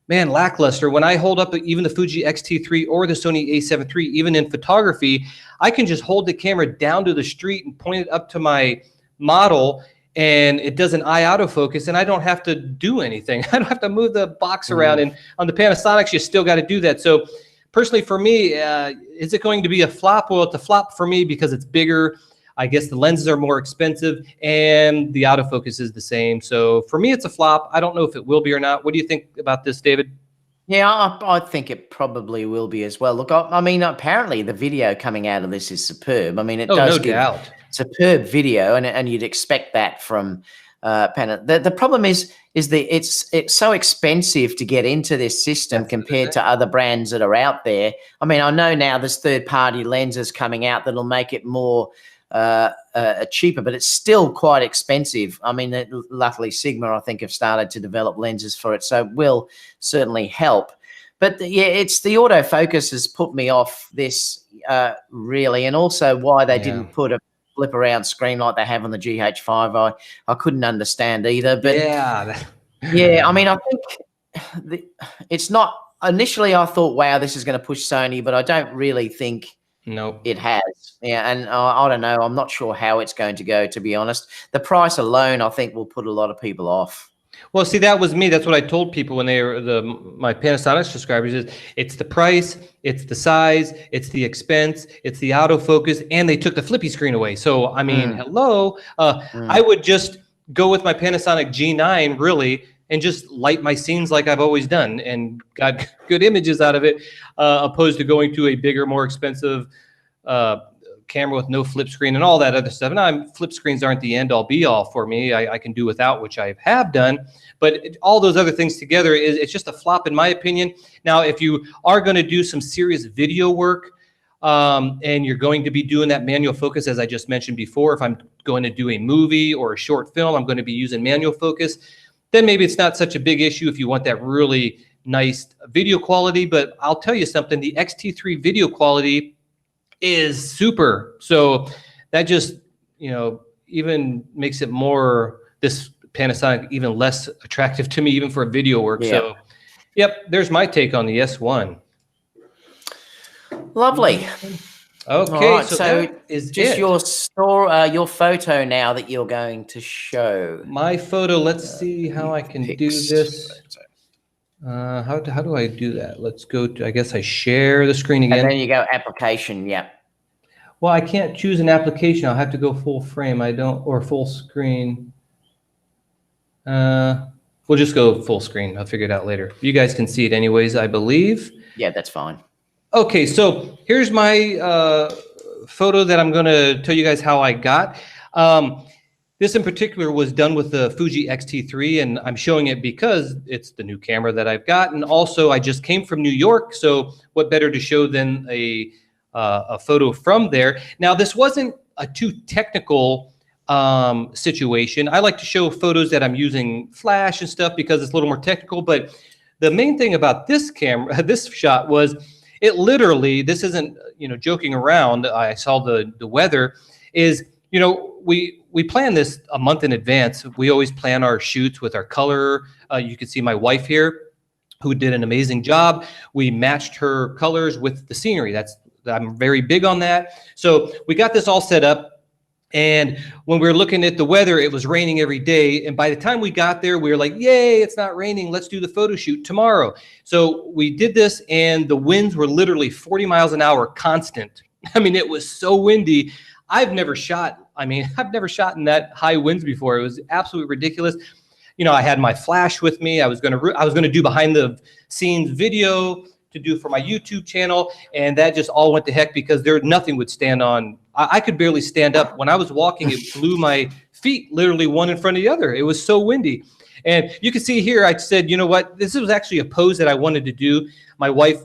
man, lackluster. When I hold up even the Fuji X-T3 or the Sony a7 III, even in photography, I can just hold the camera down to the street and point it up to my model, and it does an eye autofocus, and I don't have to do anything. I don't have to move the box around, and on the Panasonics, you still got to do that. So personally for me, is it going to be a flop? Well, it's a flop for me because it's bigger. I guess the lenses are more expensive and the autofocus is the same. So for me, it's a flop. I don't know if it will be or not. What do you think about this, David? Yeah, I think it probably will be as well. Look, I mean, apparently the video coming out of this is superb. I mean, it does give superb video, and you'd expect that from Panasonic. The problem is that it's so expensive to get into this system compared to other brands that are out there. I mean, I know now there's third-party lenses coming out that'll make it more cheaper, but it's still quite expensive. I mean, luckily Sigma, I think, have started to develop lenses for it, so it will certainly help. But yeah, it's the autofocus has put me off this really, and also why they didn't put a flip around screen like they have on the GH5. I couldn't understand either. But yeah, I mean, I think it's not. Initially, I thought, wow, this is going to push Sony, but I don't really think. No, it has. Yeah, and I don't know. I'm not sure how it's going to go, to be honest. The price alone, I think, will put a lot of people off. Well, see, that was me. That's what I told people when they were my Panasonic subscribers. Is it's the price, it's the size, it's the expense, it's the autofocus, and they took the flippy screen away. So I mean, hello. I would just go with my Panasonic G9 really, and just light my scenes like I've always done and got good images out of it, opposed to going to a bigger, more expensive camera with no flip screen and all that other stuff. And flip screens aren't the end all be all for me. I can do without, which I have done. But all those other things together, it's just a flop in my opinion. Now, if you are going to do some serious video work, and you're going to be doing that manual focus, as I just mentioned before, if I'm going to do a movie or a short film, I'm going to be using manual focus, then maybe it's not such a big issue if you want that really nice video quality. But I'll tell you something, the X-T3 video quality is super. So that just, even makes it more, this Panasonic, even less attractive to me, even for video work. Yeah. So, yep, there's my take on the S1. Lovely. Okay, right, so is just your photo now that you're going to show. My photo. Let's see how I can do this. How do I do that? Let's go to, I guess I share the screen again. And then you go application. Yeah. Well, I can't choose an application. I'll have to go full frame. Or full screen. We'll just go full screen. I'll figure it out later. You guys can see it anyways, I believe. Yeah, that's fine. Okay, so here's my photo that I'm going to tell you guys how I got. This in particular was done with the Fuji X-T3, and I'm showing it because it's the new camera that I've got. And also, I just came from New York, so what better to show than a photo from there. Now, this wasn't a too technical situation. I like to show photos that I'm using flash and stuff because it's a little more technical. But the main thing about this camera, this shot was, it literally, this isn't, joking around. I saw the weather is, we plan this a month in advance. We always plan our shoots with our color. You can see my wife here, who did an amazing job. We matched her colors with the scenery. I'm very big on that. So we got this all set up. And when we were looking at the weather, it was raining every day. And by the time we got there, we were like, yay, it's not raining. Let's do the photo shoot tomorrow. So we did this, and the winds were literally 40 miles an hour constant. I mean, it was so windy. I've never shot in that high winds before. It was absolutely ridiculous. I had my flash with me. I was going to do behind the scenes video to do for my YouTube channel, and that just all went to heck because nothing would stand on. I could barely stand up. When I was walking, it blew my feet literally one in front of the other. It was so windy. And you can see here, I said, you know what? This was actually a pose that I wanted to do. My wife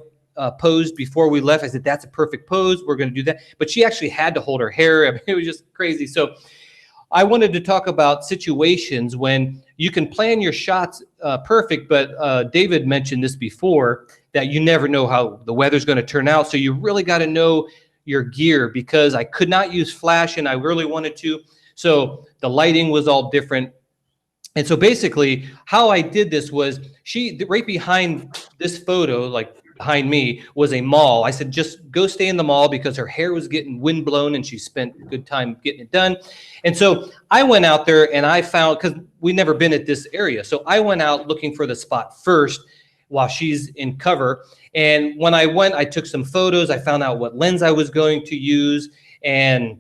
posed before we left. I said, that's a perfect pose. We're going to do that. But she actually had to hold her hair. I mean, it was just crazy. So I wanted to talk about situations when you can plan your shots perfect, but David mentioned this before, that you never know how the weather's going to turn out. So you really got to know your gear, because I could not use flash and I really wanted to. So the lighting was all different. And so basically how I did this was, right behind this photo, like behind me, was a mall. I said, just go stay in the mall, because her hair was getting wind blown and she spent a good time getting it done. And so I went out there and I found, because we'd never been at this area, so I went out looking for the spot first while she's in cover. And when I went, I took some photos. I found out what lens I was going to use. And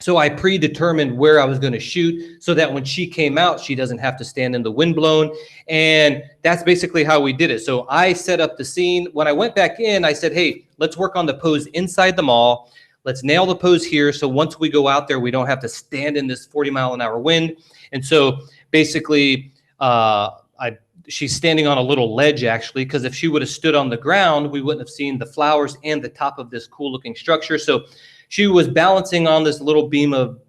so I predetermined where I was going to shoot so that when she came out, she doesn't have to stand in the wind blown. And that's basically how we did it. So I set up the scene. When I went back in, I said, hey, let's work on the pose inside the mall. Let's nail the pose here. So once we go out there, we don't have to stand in this 40-mile-an-hour wind. And so basically, she's standing on a little ledge, actually, because if she would have stood on the ground, we wouldn't have seen the flowers and the top of this cool looking structure. So she was balancing on this little beam of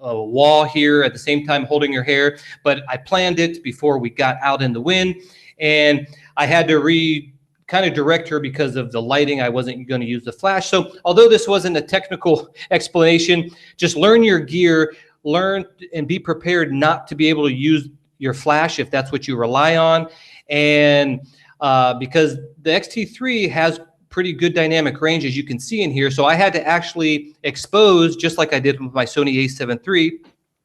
a wall here at the same time holding her hair. But I planned it before we got out in the wind, and I had to kind of direct her because of the lighting. I wasn't going to use the flash. So although this wasn't a technical explanation, just learn your gear, learn and be prepared not to be able to use your flash if that's what you rely on. And because the X-T3 has pretty good dynamic range, as you can see in here. So I had to actually expose, just like I did with my Sony a7 III.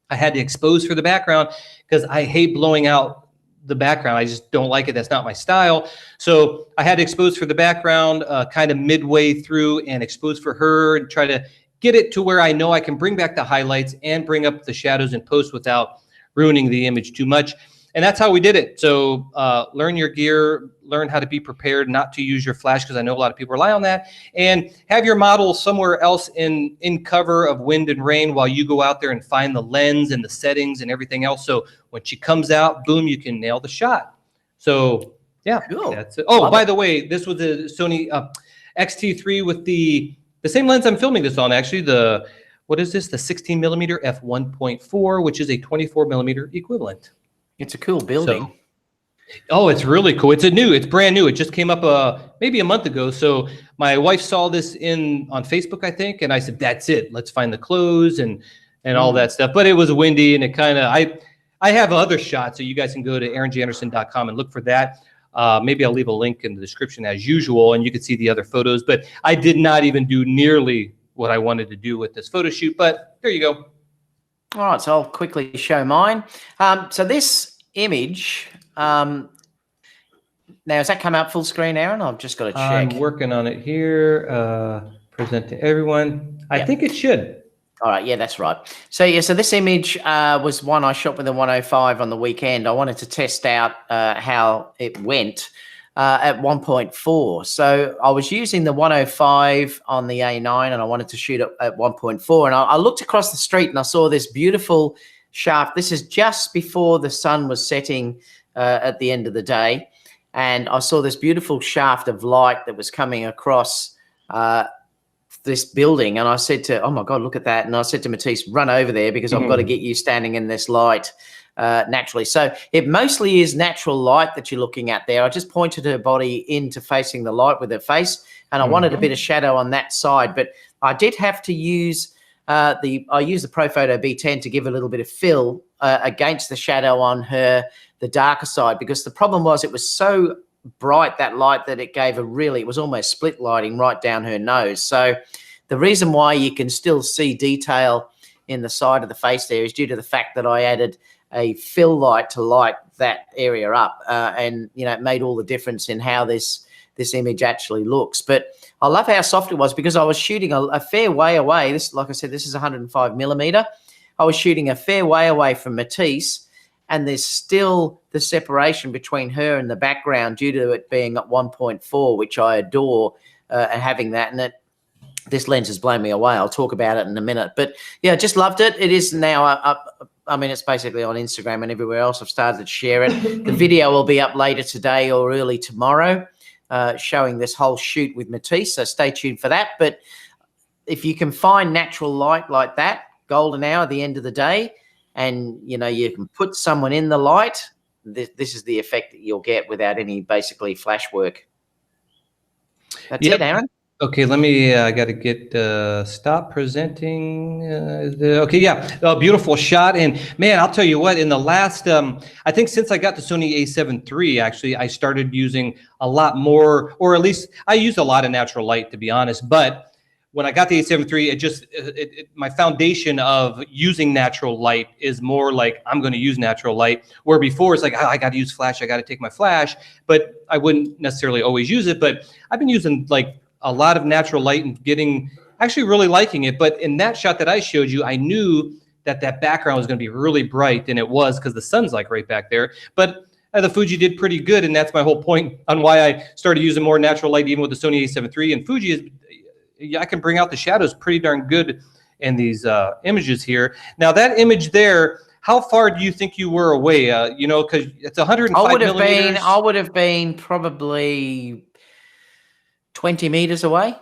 I had to expose for the background because I hate blowing out the background. I just don't like it. That's not my style. So I had to expose for the background kind of midway through, and expose for her, and try to get it to where I know I can bring back the highlights and bring up the shadows in post without ruining the image too much. And that's how we did it. So learn your gear, learn how to be prepared not to use your flash, because I know a lot of people rely on that, and have your model somewhere else in cover of wind and rain while you go out there and find the lens and the settings and everything else. So when she comes out, boom, you can nail the shot. So yeah, cool. That's it. Oh, by the way, this was a Sony X-T3 with the same lens I'm filming this on, actually. What is this? The 16 millimeter f1.4, which is a 24 millimeter equivalent. It's a cool building. Oh, it's really cool. It's brand new. It just came up maybe a month ago. So my wife saw this on Facebook, I think, and I said, "That's it. Let's find the clothes and all that stuff." But it was windy, and it kind of I have other shots, so you guys can go to aaronjanderson.com and look for that. Maybe I'll leave a link in the description as usual, and you can see the other photos. But I did not even do nearly what I wanted to do with this photo shoot. But there you go. All right, so I'll quickly show mine. So this image, now has that come out full screen, Aaron? I've just got to check. I'm working on it here. Present to everyone. I think it should. All right, yeah, that's right. So yeah, so this image was one I shot with a 105 on the weekend. I wanted to test out how it went at 1.4. So I was using the 105 on the A9, and I wanted to shoot it at 1.4. And I looked across the street and I saw this beautiful shaft. This is just before the sun was setting at the end of the day. And I saw this beautiful shaft of light that was coming across this building. And I said oh my God, look at that. And I said to Matisse, run over there, because I've got to get you standing in this light naturally. So it mostly is natural light that you're looking at there. I just pointed her body into facing the light with her face, and I wanted a bit of shadow on that side. But I did have to use I used the ProPhoto B10 to give a little bit of fill against the shadow on the darker side, because the problem was it was so bright, that light, that it was almost split lighting right down her nose. So the reason why you can still see detail in the side of the face there is due to the fact that I added a fill light to light that area up, and it made all the difference in how this image actually looks. But I love how soft it was, because I was shooting a fair way away. This, like I said, this is 105 millimeter. I was shooting a fair way away from Matisse, and there's still the separation between her and the background due to it being at 1.4, which I adore, and having that. And this lens has blown me away. I'll talk about it in a minute. But yeah, just loved it. It is now up. I mean, it's basically on Instagram and everywhere else. I've started to share it. The video will be up later today or early tomorrow, showing this whole shoot with Matisse. So stay tuned for that. But if you can find natural light like that, golden hour at the end of the day, and you can put someone in the light, this is the effect that you'll get without any basically flash work. That's it, Aaron. Okay, let me, I got to get, stop presenting. Okay, yeah, a beautiful shot. And man, I'll tell you what, in the last, I think since I got the Sony a7 III, actually, I started using a lot more, or at least I used a lot of natural light, to be honest. But when I got the a7 III, my foundation of using natural light is more like, I'm going to use natural light, where before it's like, oh, I got to use flash, I got to take my flash, but I wouldn't necessarily always use it. But I've been using like a lot of natural light and actually really liking it. But in that shot that I showed you, I knew that background was going to be really bright, and it was, because the sun's like right back there. But the Fuji did pretty good, and that's my whole point on why I started using more natural light, even with the Sony a7 III. And Fuji is, I can bring out the shadows pretty darn good in these images here. Now that image there, how far do you think you were away? Because it's 105 millimeters. I would have been probably 20 meters away.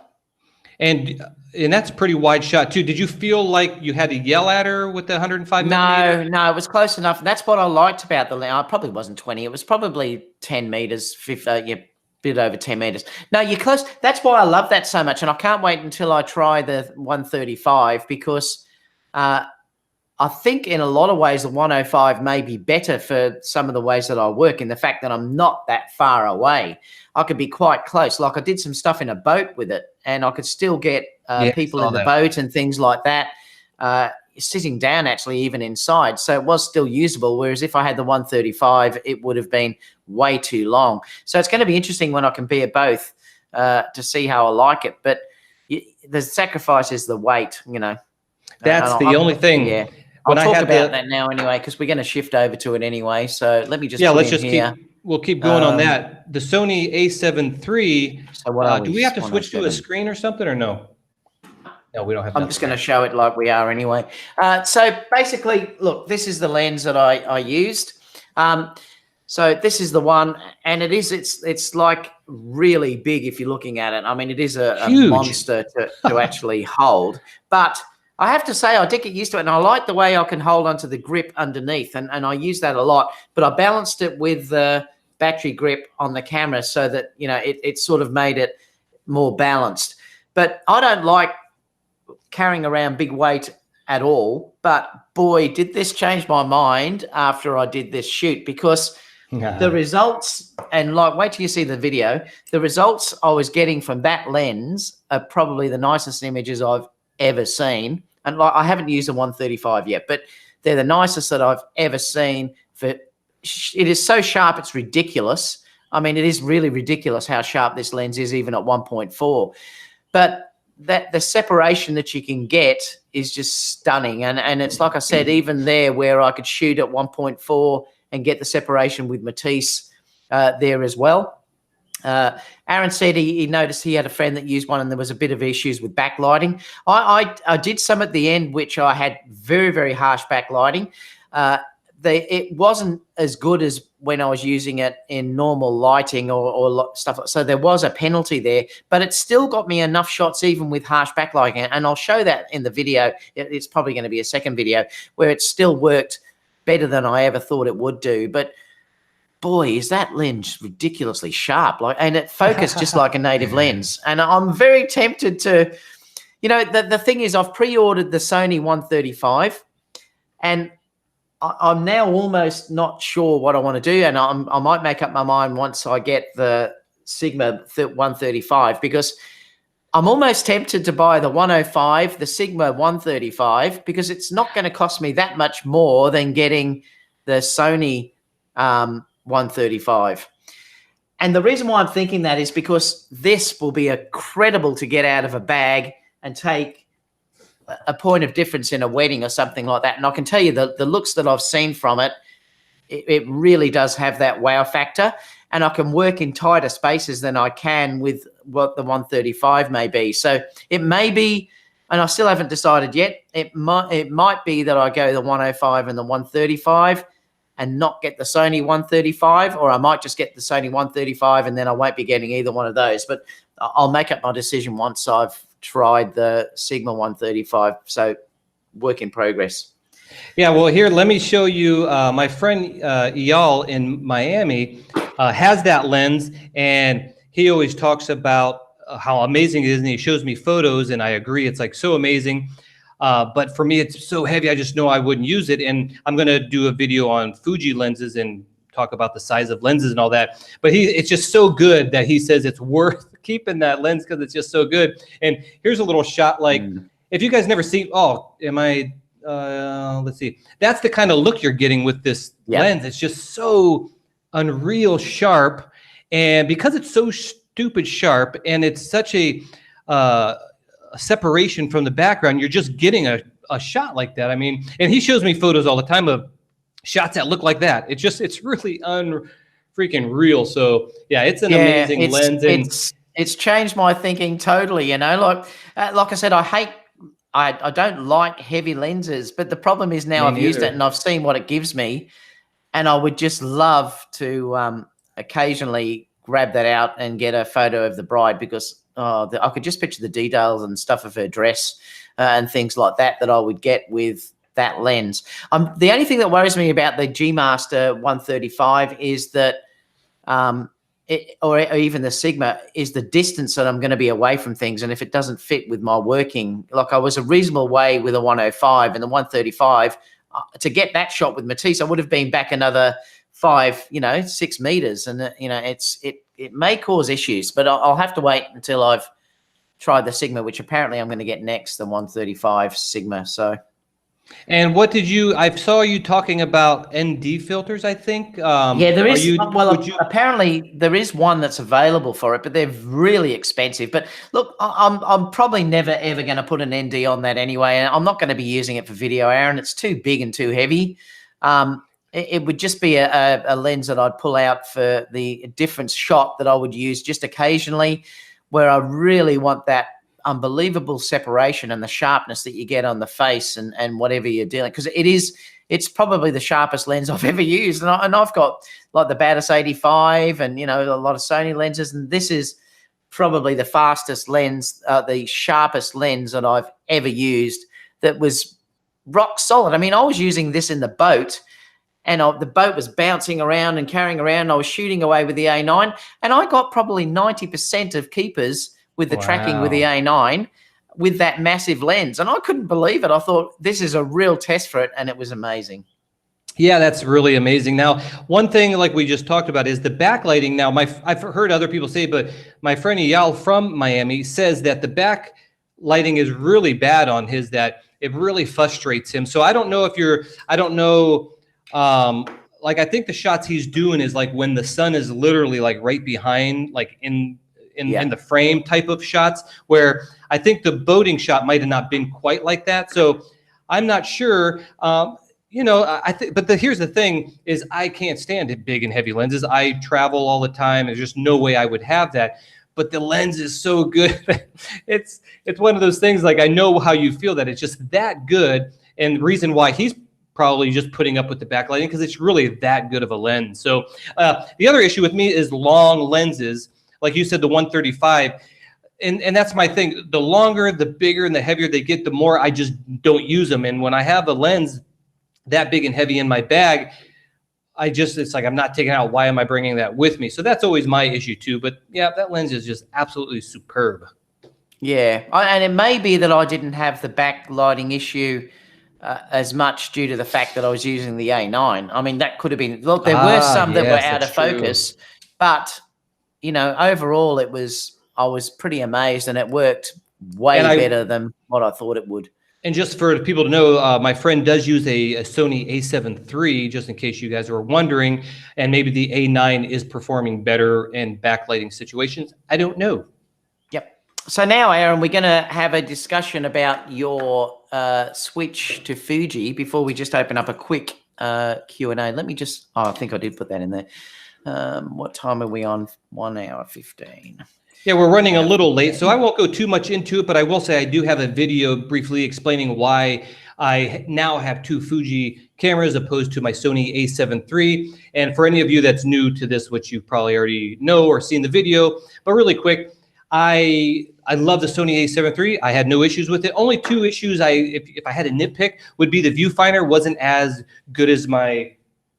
And that's a pretty wide shot too. Did you feel like you had to yell at her with the 105 millimeter? No, it was close enough. That's what I liked about the lens. I probably wasn't 20. It was probably 10 meters, bit over 10 meters. No, you're close. That's why I love that so much. And I can't wait until I try the 135, because I think in a lot of ways the 105 may be better for some of the ways that I work, in the fact that I'm not that far away. I could be quite close. Like I did some stuff in a boat with it, and I could still get people in the boat and things like that, sitting down actually even inside. So it was still usable, whereas if I had the 135, it would have been way too long. So it's going to be interesting when I compare both to see how I like it. But the sacrifice is the weight, That's the only thing. Yeah. I'll talk about that now anyway, because we're going to shift over to it anyway. So let me just we'll keep going on that. The Sony A7 III. So do we have to switch to a screen or something, or no? No, we don't have. I'm just going to show it like we are anyway. So basically, look, this is the lens that I used. So this is the one, and it's like really big if you're looking at it. I mean, it is a monster to actually hold. But I have to say, I did get used to it, and I like the way I can hold onto the grip underneath, and I use that a lot. But I balanced it with the battery grip on the camera so that, you know, it sort of made it more balanced. But I don't like carrying around big weight at all. But boy, did this change my mind after I did this shoot, because the results, and like, wait till you see the video, the results I was getting from that lens are probably the nicest images I've ever seen. And like, I haven't used a 135 yet, but they're the nicest that I've ever seen. It is so sharp, it's ridiculous. I mean, it is really ridiculous how sharp this lens is, even at 1.4. But the separation that you can get is just stunning. And it's like I said, even there where I could shoot at 1.4 and get the separation with Matisse there as well. Aaron said he noticed he had a friend that used one and there was a bit of issues with backlighting. I did some at the end, which I had very, very harsh backlighting. It wasn't as good as when I was using it in normal lighting or stuff. So there was a penalty there, but it still got me enough shots even with harsh backlighting. And I'll show that in the video. It's probably going to be a second video where it still worked better than I ever thought it would do. But boy, is that lens ridiculously sharp. And it focused just like a native lens. And I'm very tempted to, you know, the thing is, I've pre-ordered the Sony 135 and I'm now almost not sure what I want to do. And I might make up my mind once I get the Sigma 135, because I'm almost tempted to buy the 105, the Sigma 135, because it's not going to cost me that much more than getting the Sony 135. And the reason why I'm thinking that is because this will be incredible to get out of a bag and take a point of difference in a wedding or something like that. And I can tell you the looks that I've seen from it, it really does have that wow factor. And I can work in tighter spaces than I can with what the 135 may be. So it may be, and I still haven't decided yet, it might be that I go the 105 and the 135 and not get the Sony 135, or I might just get the Sony 135 and then I won't be getting either one of those. But I'll make up my decision once I've tried the Sigma 135. So work in progress. Yeah, well, here, let me show you. My friend Eyal in Miami has that lens, and he always talks about how amazing it is, and he shows me photos, and I agree, it's like so amazing. But for me, it's so heavy, I just know I wouldn't use it. And I'm going to do a video on Fuji lenses and talk about the size of lenses and all that. But it's just so good that he says it's worth keeping that lens because it's just so good. And here's a little shot, like, if you guys never see, let's see. That's the kind of look you're getting with this lens. It's just so unreal sharp. And because it's so stupid sharp and it's such a separation from the background, you're just getting a shot like that. I mean, and he shows me photos all the time of shots that look like that. It's really freaking real. So yeah, it's an amazing lens. And it's changed my thinking totally. You know, like I said, I don't like heavy lenses, but the problem is now I've used it and I've seen what it gives me, and I would just love to occasionally grab that out and get a photo of the bride, because I could just picture the details and stuff of her dress and things like that I would get with that lens. The only thing that worries me about the G Master 135 is that, or even the Sigma, is the distance that I'm going to be away from things. And if it doesn't fit with my working, like I was a reasonable way with a 105 and the 135, to get that shot with Matisse, I would have been back another 6 meters. And, it may cause issues, but I'll have to wait until I've tried the Sigma, which apparently I'm going to get next, the 135 Sigma. So And what did you? I saw you talking about ND filters, I think. Yeah, there is. Apparently there is one that's available for it, but they're really expensive. But look, I'm probably never ever going to put an ND on that anyway, and I'm not going to be using it for video, Aaron. It's too big and too heavy. It would just be a lens that I'd pull out for the different shot that I would use just occasionally, where I really want that unbelievable separation and the sharpness that you get on the face and whatever you're dealing, because it's probably the sharpest lens I've ever used, and I've got like the Batis 85 and a lot of Sony lenses, and this is probably the fastest lens, the sharpest lens that I've ever used, that was rock solid. I mean, I was using this in the boat, and the boat was bouncing around and carrying around, and I was shooting away with the A9, and I got probably 90% of keepers with the tracking with the A9 with that massive lens. And I couldn't believe it. I thought this is a real test for it, and it was amazing. Yeah, that's really amazing. Now, one thing like we just talked about is the backlighting. Now, I've heard other people say, but my friend Eyal from Miami says that the backlighting is really bad on his, that it really frustrates him. So I don't know if like I think the shots he's doing is like when the sun is literally like right behind, like in the frame type of shots, where I think the boating shot might have not been quite like that. So I'm not sure. But here's the thing is I can't stand big and heavy lenses. I travel all the time. There's just no way I would have that. But the lens is so good. It's one of those things, like I know how you feel, that it's just that good. And the reason why he's probably just putting up with the backlighting, because it's really that good of a lens. So the other issue with me is long lenses. Like you said, the 135, and that's my thing. The longer, the bigger, and the heavier they get, the more I just don't use them. And when I have a lens that big and heavy in my bag, it's like I'm not taking it out. Why am I bringing that with me? So that's always my issue too. But yeah, that lens is just absolutely superb. Yeah, and it may be that I didn't have the backlighting issue as much due to the fact that I was using the A9. I mean, that could have been. Look, there were some that were out of focus, but overall, I was pretty amazed, and it worked way better than what I thought it would. And just for people to know, my friend does use a Sony a7 III, just in case you guys were wondering, and maybe the A9 is performing better in backlighting situations. I don't know. Yep. So now, Aaron, we're going to have a discussion about your switch to Fuji before we just open up a quick Q&A. Let me just, I think I did put that in there. What time are we on? 1 hour 15. Yeah, we're running a little late, so I won't go too much into it, but I will say I do have a video briefly explaining why I now have two Fuji cameras opposed to my Sony a7 III. And for any of you that's new to this, which you probably already know or seen the video, but really quick, I love the Sony a7 III. I had no issues with it. Only two issues if I had a nitpick would be the viewfinder wasn't as good as my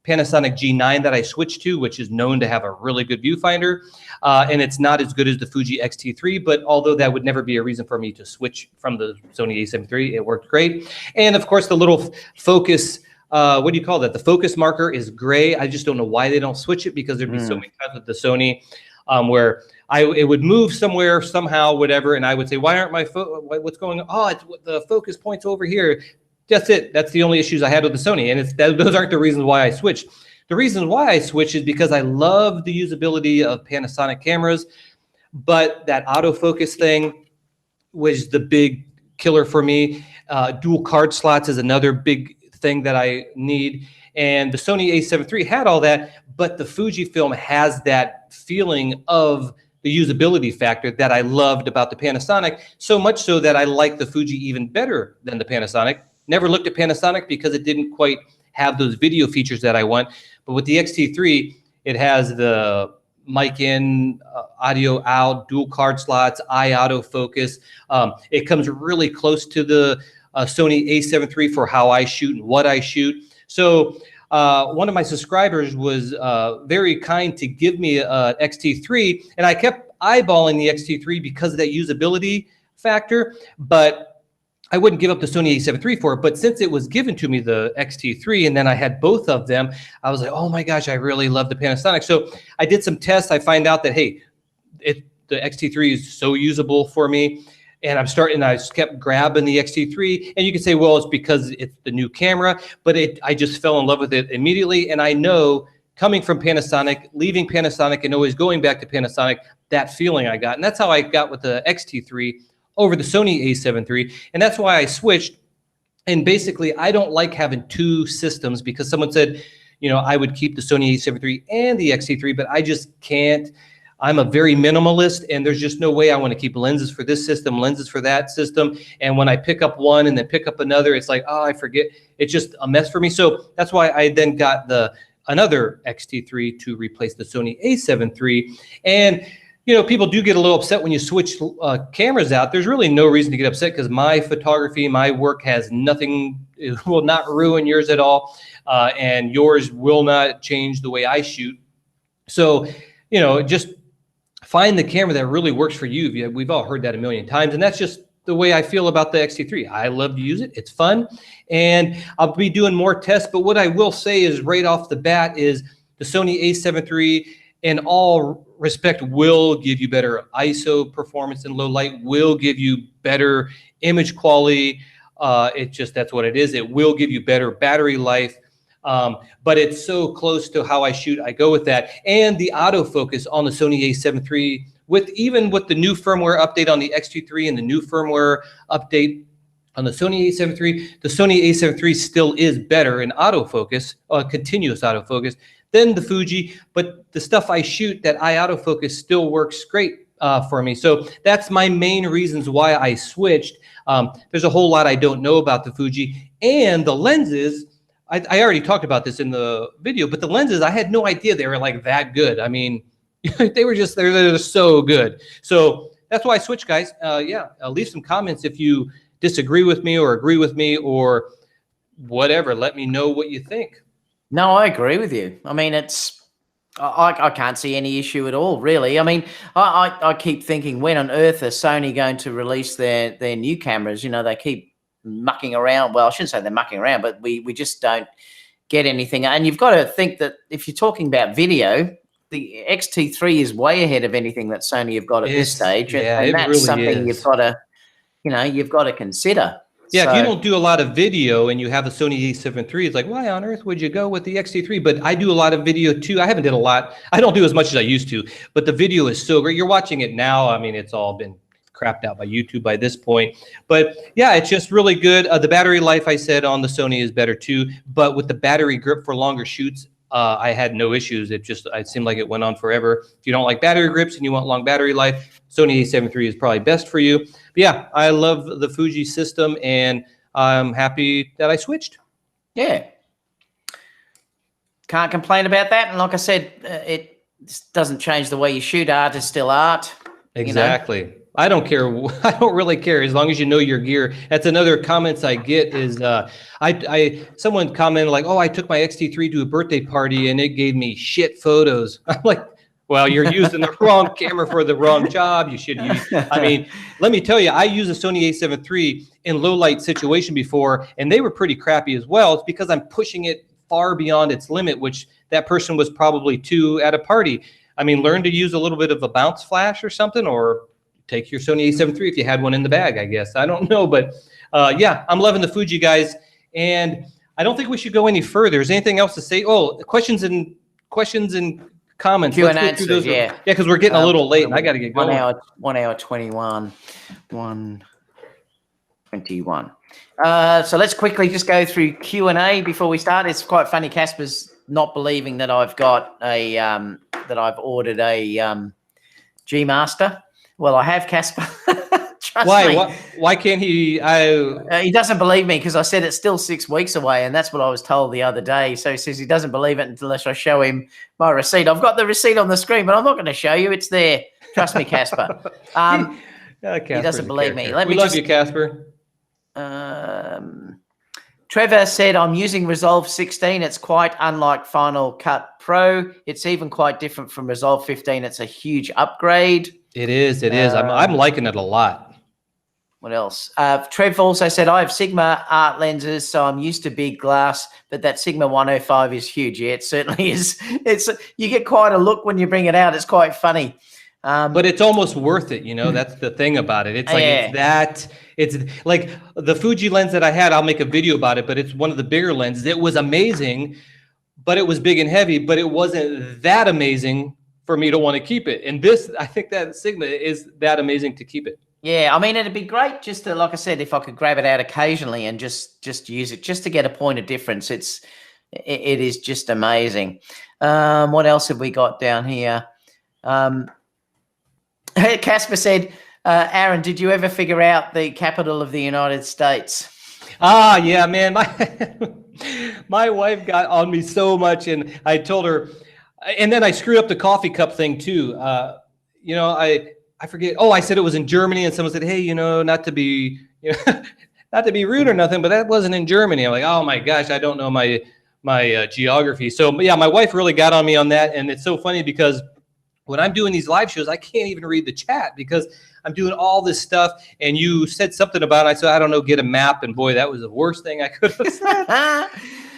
Panasonic G9 that I switched to, which is known to have a really good viewfinder, and it's not as good as the Fuji X-T3, but although that would never be a reason for me to switch from the Sony a7 III, it worked great. And of course, the little focus, what do you call that? The focus marker is gray. I just don't know why they don't switch it, because there'd be so many times with the Sony where it would move somewhere, somehow, whatever, and I would say, why aren't what's going on? Oh, the focus points over here. That's it. That's the only issues I had with the Sony, and those aren't the reasons why I switched. The reason why I switched is because I love the usability of Panasonic cameras, but that autofocus thing was the big killer for me. Dual card slots is another big thing that I need, and the Sony a7 III had all that, but the Fujifilm has that feeling of the usability factor that I loved about the Panasonic, so much so that I like the Fuji even better than the Panasonic. Never looked at Panasonic because it didn't quite have those video features that I want. But with the X-T3, it has the mic in, audio out, dual card slots, eye autofocus. It comes really close to the Sony a7 III for how I shoot and what I shoot. So one of my subscribers was very kind to give me an X-T3, and I kept eyeballing the X-T3 because of that usability factor, but I wouldn't give up the Sony a7 III for it. But since it was given to me, the X-T3, and then I had both of them, I was like, oh my gosh, I really love the Panasonic. So I did some tests. I find out that, hey, the X-T3 is so usable for me. and I just kept grabbing the X-T3, and you can say, well, it's because it's the new camera, but I just fell in love with it immediately. And I know, coming from Panasonic, leaving Panasonic and always going back to Panasonic, that feeling I got. And that's how I got with the X-T3 over the Sony a7 III. And that's why I switched. And basically, I don't like having two systems, because someone said, you know, I would keep the Sony a7 III and the X-T3, but I just can't. I'm a very minimalist, and there's just no way I want to keep lenses for this system, lenses for that system. And when I pick up one and then pick up another, it's like, oh, I forget. It's just a mess for me. So that's why I then got another X-T3 to replace the Sony a7 III. And, you know, people do get a little upset when you switch cameras out. There's really no reason to get upset, because my photography, my work has nothing, it will not ruin yours at all. And yours will not change the way I shoot. So, you know, just find the camera that really works for you. We've all heard that a million times, and that's just the way I feel about the X-T3. I love to use it. It's fun, and I'll be doing more tests. But what I will say is, right off the bat, is the Sony a7 III, in all respect, will give you better ISO performance in low light, will give you better image quality. That's what it is. It will give you better battery life. But it's so close to how I shoot, I go with that. And the autofocus on the Sony a7 III, even with the new firmware update on the X-T3 and the new firmware update on the Sony a7 III, the Sony a7 III still is better in autofocus, continuous autofocus, than the Fuji. But the stuff I shoot, that eye autofocus still works great for me. So that's my main reasons why I switched. There's a whole lot I don't know about the Fuji, and the lenses. I already talked about this in the video, but the lenses, I had no idea they were like that good. I mean, they're so good. So that's why I switched, guys. Leave some comments if you disagree with me or agree with me or whatever. Let me know what you think. No, I agree with you. I mean, I can't see any issue at all, really. I mean, I keep thinking, when on earth are Sony going to release their new cameras? You know, they keep mucking around. Well, I shouldn't say they're mucking around, but we just don't get anything. And you've got to think that if you're talking about video, the X-T3 is way ahead of anything that Sony have got at this stage. And that's really something you've got to consider. Yeah, if you don't do a lot of video and you have a Sony a7 III, it's like, why on earth would you go with the X-T3? But I do a lot of video too. I haven't did a lot. I don't do as much as I used to, but the video is so great. You're watching it now. I mean, it's all been crapped out by YouTube by this point. But yeah, it's just really good. The battery life, I said, on the Sony is better too. But with the battery grip for longer shoots, I had no issues. It seemed like it went on forever. If you don't like battery grips and you want long battery life, Sony a7 III is probably best for you. But yeah, I love the Fuji system, and I'm happy that I switched. Yeah. Can't complain about that. And like I said, it doesn't change the way you shoot. Art is still art. Exactly. You know? I don't care. I don't really care, as long as you know your gear. That's another comments I get is someone commented like, oh, I took my X-T3 to a birthday party and it gave me shit photos. I'm like, well, you're using the wrong camera for the wrong job. You should use, I mean, let me tell you, I used a Sony a7 III in low light situation before, and they were pretty crappy as well. It's because I'm pushing it far beyond its limit, which that person was probably 2 at a party. I mean, learn to use a little bit of a bounce flash or something, or take your Sony a7 III if you had one in the bag, I guess. I don't know, but yeah, I'm loving the Fuji, guys, and I don't think we should go any further. Is anything else to say? Oh, questions and comments. Q and answers, yeah, because we're getting a little late, and I got to get going. 1 hour 21, 1:21. So let's quickly just go through Q&A before we start. It's quite funny. Casper's not believing that I've got a that I've ordered a G Master. Well, I have, Casper. Why can't he? He doesn't believe me because I said it's still 6 weeks away, and that's what I was told the other day. So he says he doesn't believe it unless I show him my receipt. I've got the receipt on the screen, but I'm not going to show you. It's there. Trust me, Casper. He doesn't believe me. We love you, Casper. Trevor said, I'm using Resolve 16. It's quite unlike Final Cut Pro. It's even quite different from Resolve 15. It's a huge upgrade. It is. I'm liking it a lot. What else? Trev also said, I have Sigma art lenses, so I'm used to big glass, but that Sigma 105 is huge. Yeah, it certainly is. You get quite a look when you bring it out. It's quite funny. But it's almost worth it, you know. That's the thing about it. It's like it's like the Fuji lens that I had. I'll make a video about it, but it's one of the bigger lenses. It was amazing, but it was big and heavy. But it wasn't that amazing for me to want to keep it. And this, I think that Sigma is that amazing to keep it. Yeah, I mean, it'd be great just to, like I said, if I could grab it out occasionally and just use it just to get a point of difference. It is just amazing. What else have we got down here? Casper said, Aaron, did you ever figure out the capital of the United States? Ah, yeah, man. My wife got on me so much, and I told her, and then I screwed up the coffee cup thing too. You know, I forget. Oh, I said it was in Germany, and someone said, "Hey, you know, not to be rude or nothing, but that wasn't in Germany." I'm like, "Oh my gosh, I don't know my geography." So yeah, my wife really got on me on that, and it's so funny because when I'm doing these live shows, I can't even read the chat because I'm doing all this stuff. And you said something about it. I said, I don't know, get a map. And boy, that was the worst thing I could have said.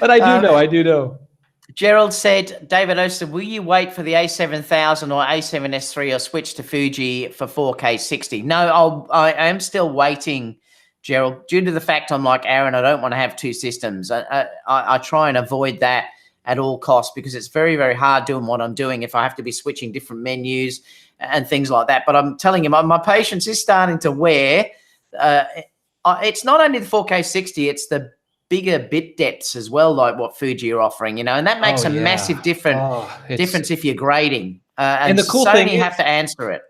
But I do know. Gerald said, David Oastler, will you wait for the A7000 or A7S III or switch to Fuji for 4K 60? No, I am still waiting, Gerald, due to the fact I'm like, Aaron, I don't want to have two systems. I try and avoid that at all costs because it's very, very hard doing what I'm doing if I have to be switching different menus and things like that. But I'm telling you, my patience is starting to wear. It's not only the 4K 60, it's the bigger bit depths as well, like what Fuji are offering, you know, and that makes a massive difference if you're grading. And the cool thing is, you have to answer it.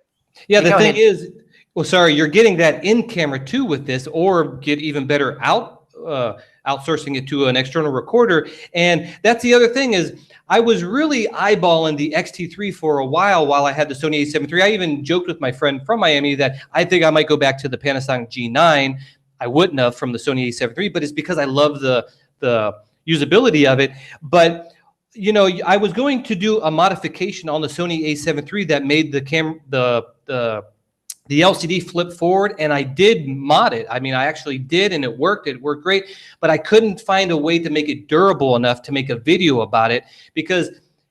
Yeah, the thing is, well, sorry, you're getting that in camera too with this, or get even better outsourcing it to an external recorder. And that's the other thing is I was really eyeballing the X-T3 for a while I had the Sony A7 III. I even joked with my friend from Miami that I think I might go back to the Panasonic G9. I wouldn't have from the Sony A7 III, but it's because I love the usability of it. But you know, I was going to do a modification on the Sony A7 III that made the LCD flip forward, and I did mod it. I mean, I actually did, and it worked. It worked great, but I couldn't find a way to make it durable enough to make a video about it because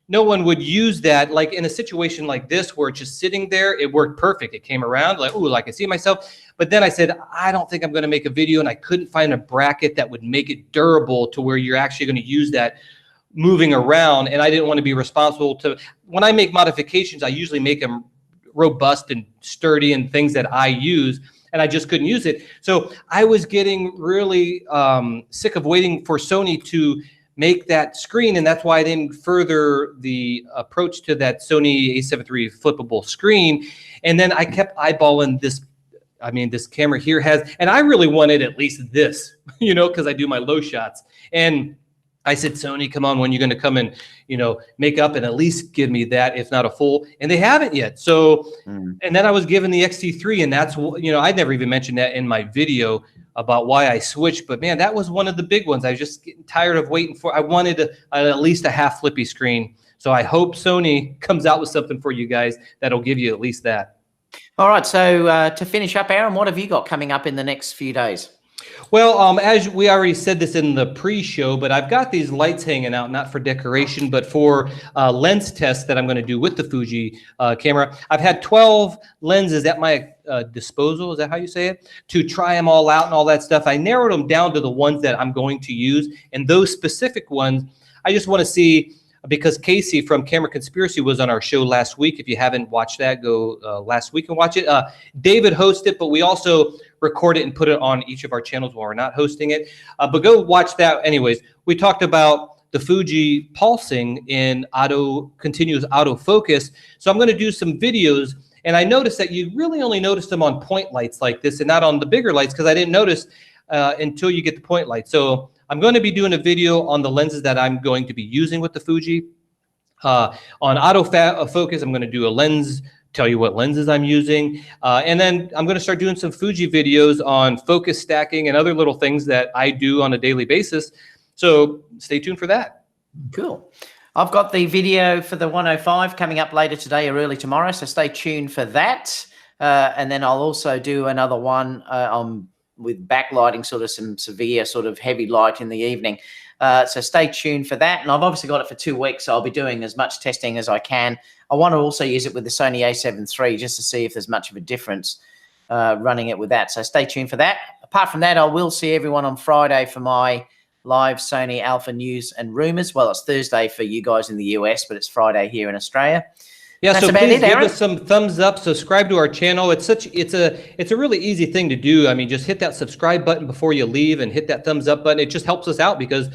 no one would use that. Like in a situation like this where it's just sitting there, it worked perfect. It came around like, ooh, like I see myself. But then I said, I don't think I'm going to make a video, and I couldn't find a bracket that would make it durable to where you're actually going to use that moving around. And I didn't want to be responsible to, when I make modifications, I usually make them robust and sturdy and things that I use, and I just couldn't use it. So I was getting really sick of waiting for Sony to make that screen, and that's why I didn't further the approach to that Sony A7 III flippable screen. And then I kept eyeballing this. I mean, this camera here has, and I really wanted at least this, you know, because I do my low shots. And I said, Sony, come on, when you're going to come and, you know, make up and at least give me that, if not a full, and they haven't yet. So, and then I was given the X-T3, and that's, you know, I never even mentioned that in my video about why I switched, but man, that was one of the big ones. I was just getting tired of waiting for, I wanted at least a half flippy screen. So I hope Sony comes out with something for you guys that'll give you at least that. All right. So to finish up, Aaron, what have you got coming up in the next few days? Well, as we already said this in the pre-show, but I've got these lights hanging out, not for decoration, but for lens tests that I'm going to do with the Fuji camera. I've had 12 lenses at my disposal, is that how you say it? To try them all out and all that stuff. I narrowed them down to the ones that I'm going to use, and those specific ones, I just want to see, because Casey from Camera Conspiracy was on our show last week. If you haven't watched that, go last week and watch it. David hosted it, but we also record it and put it on each of our channels while we're not hosting it. But go watch that. Anyways, we talked about the Fuji pulsing in continuous autofocus. So I'm going to do some videos, and I noticed that you really only noticed them on point lights like this and not on the bigger lights, because I didn't notice until you get the point light. So I'm going to be doing a video on the lenses that I'm going to be using with the Fuji. On autofocus, I'm going to do a lens, tell you what lenses I'm using. And then I'm going to start doing some Fuji videos on focus stacking and other little things that I do on a daily basis. So stay tuned for that. Cool. I've got the video for the 105 coming up later today or early tomorrow, so stay tuned for that. And then I'll also do another one on with backlighting, sort of some severe sort of heavy light in the evening. So stay tuned for that. And I've obviously got it for 2 weeks, so I'll be doing as much testing as I can. I want to also use it with the Sony a7 III just to see if there's much of a difference running it with that. So stay tuned for that. Apart from that, I will see everyone on Friday for my live Sony Alpha News and Rumors. Well, it's Thursday for you guys in the US, but it's Friday here in Australia. Yeah, so please give us some thumbs up, subscribe to our channel. It's a really easy thing to do. I mean, just hit that subscribe button before you leave and hit that thumbs up button. It just helps us out because,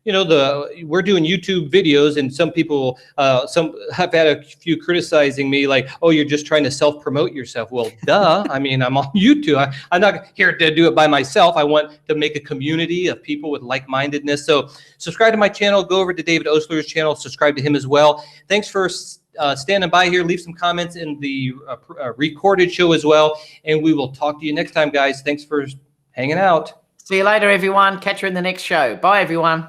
you know, we're doing YouTube videos, and some people, some have had a few criticizing me like, oh, you're just trying to self-promote yourself. Well, duh. I mean, I'm on YouTube. I'm not here to do it by myself. I want to make a community of people with like-mindedness. So subscribe to my channel. Go over to David Oastler's channel. Subscribe to him as well. Thanks for standing by here. Leave some comments in the recorded show as well, and we will talk to you next time, guys. Thanks for hanging out. See you later, everyone. Catch you in the next show. Bye, everyone.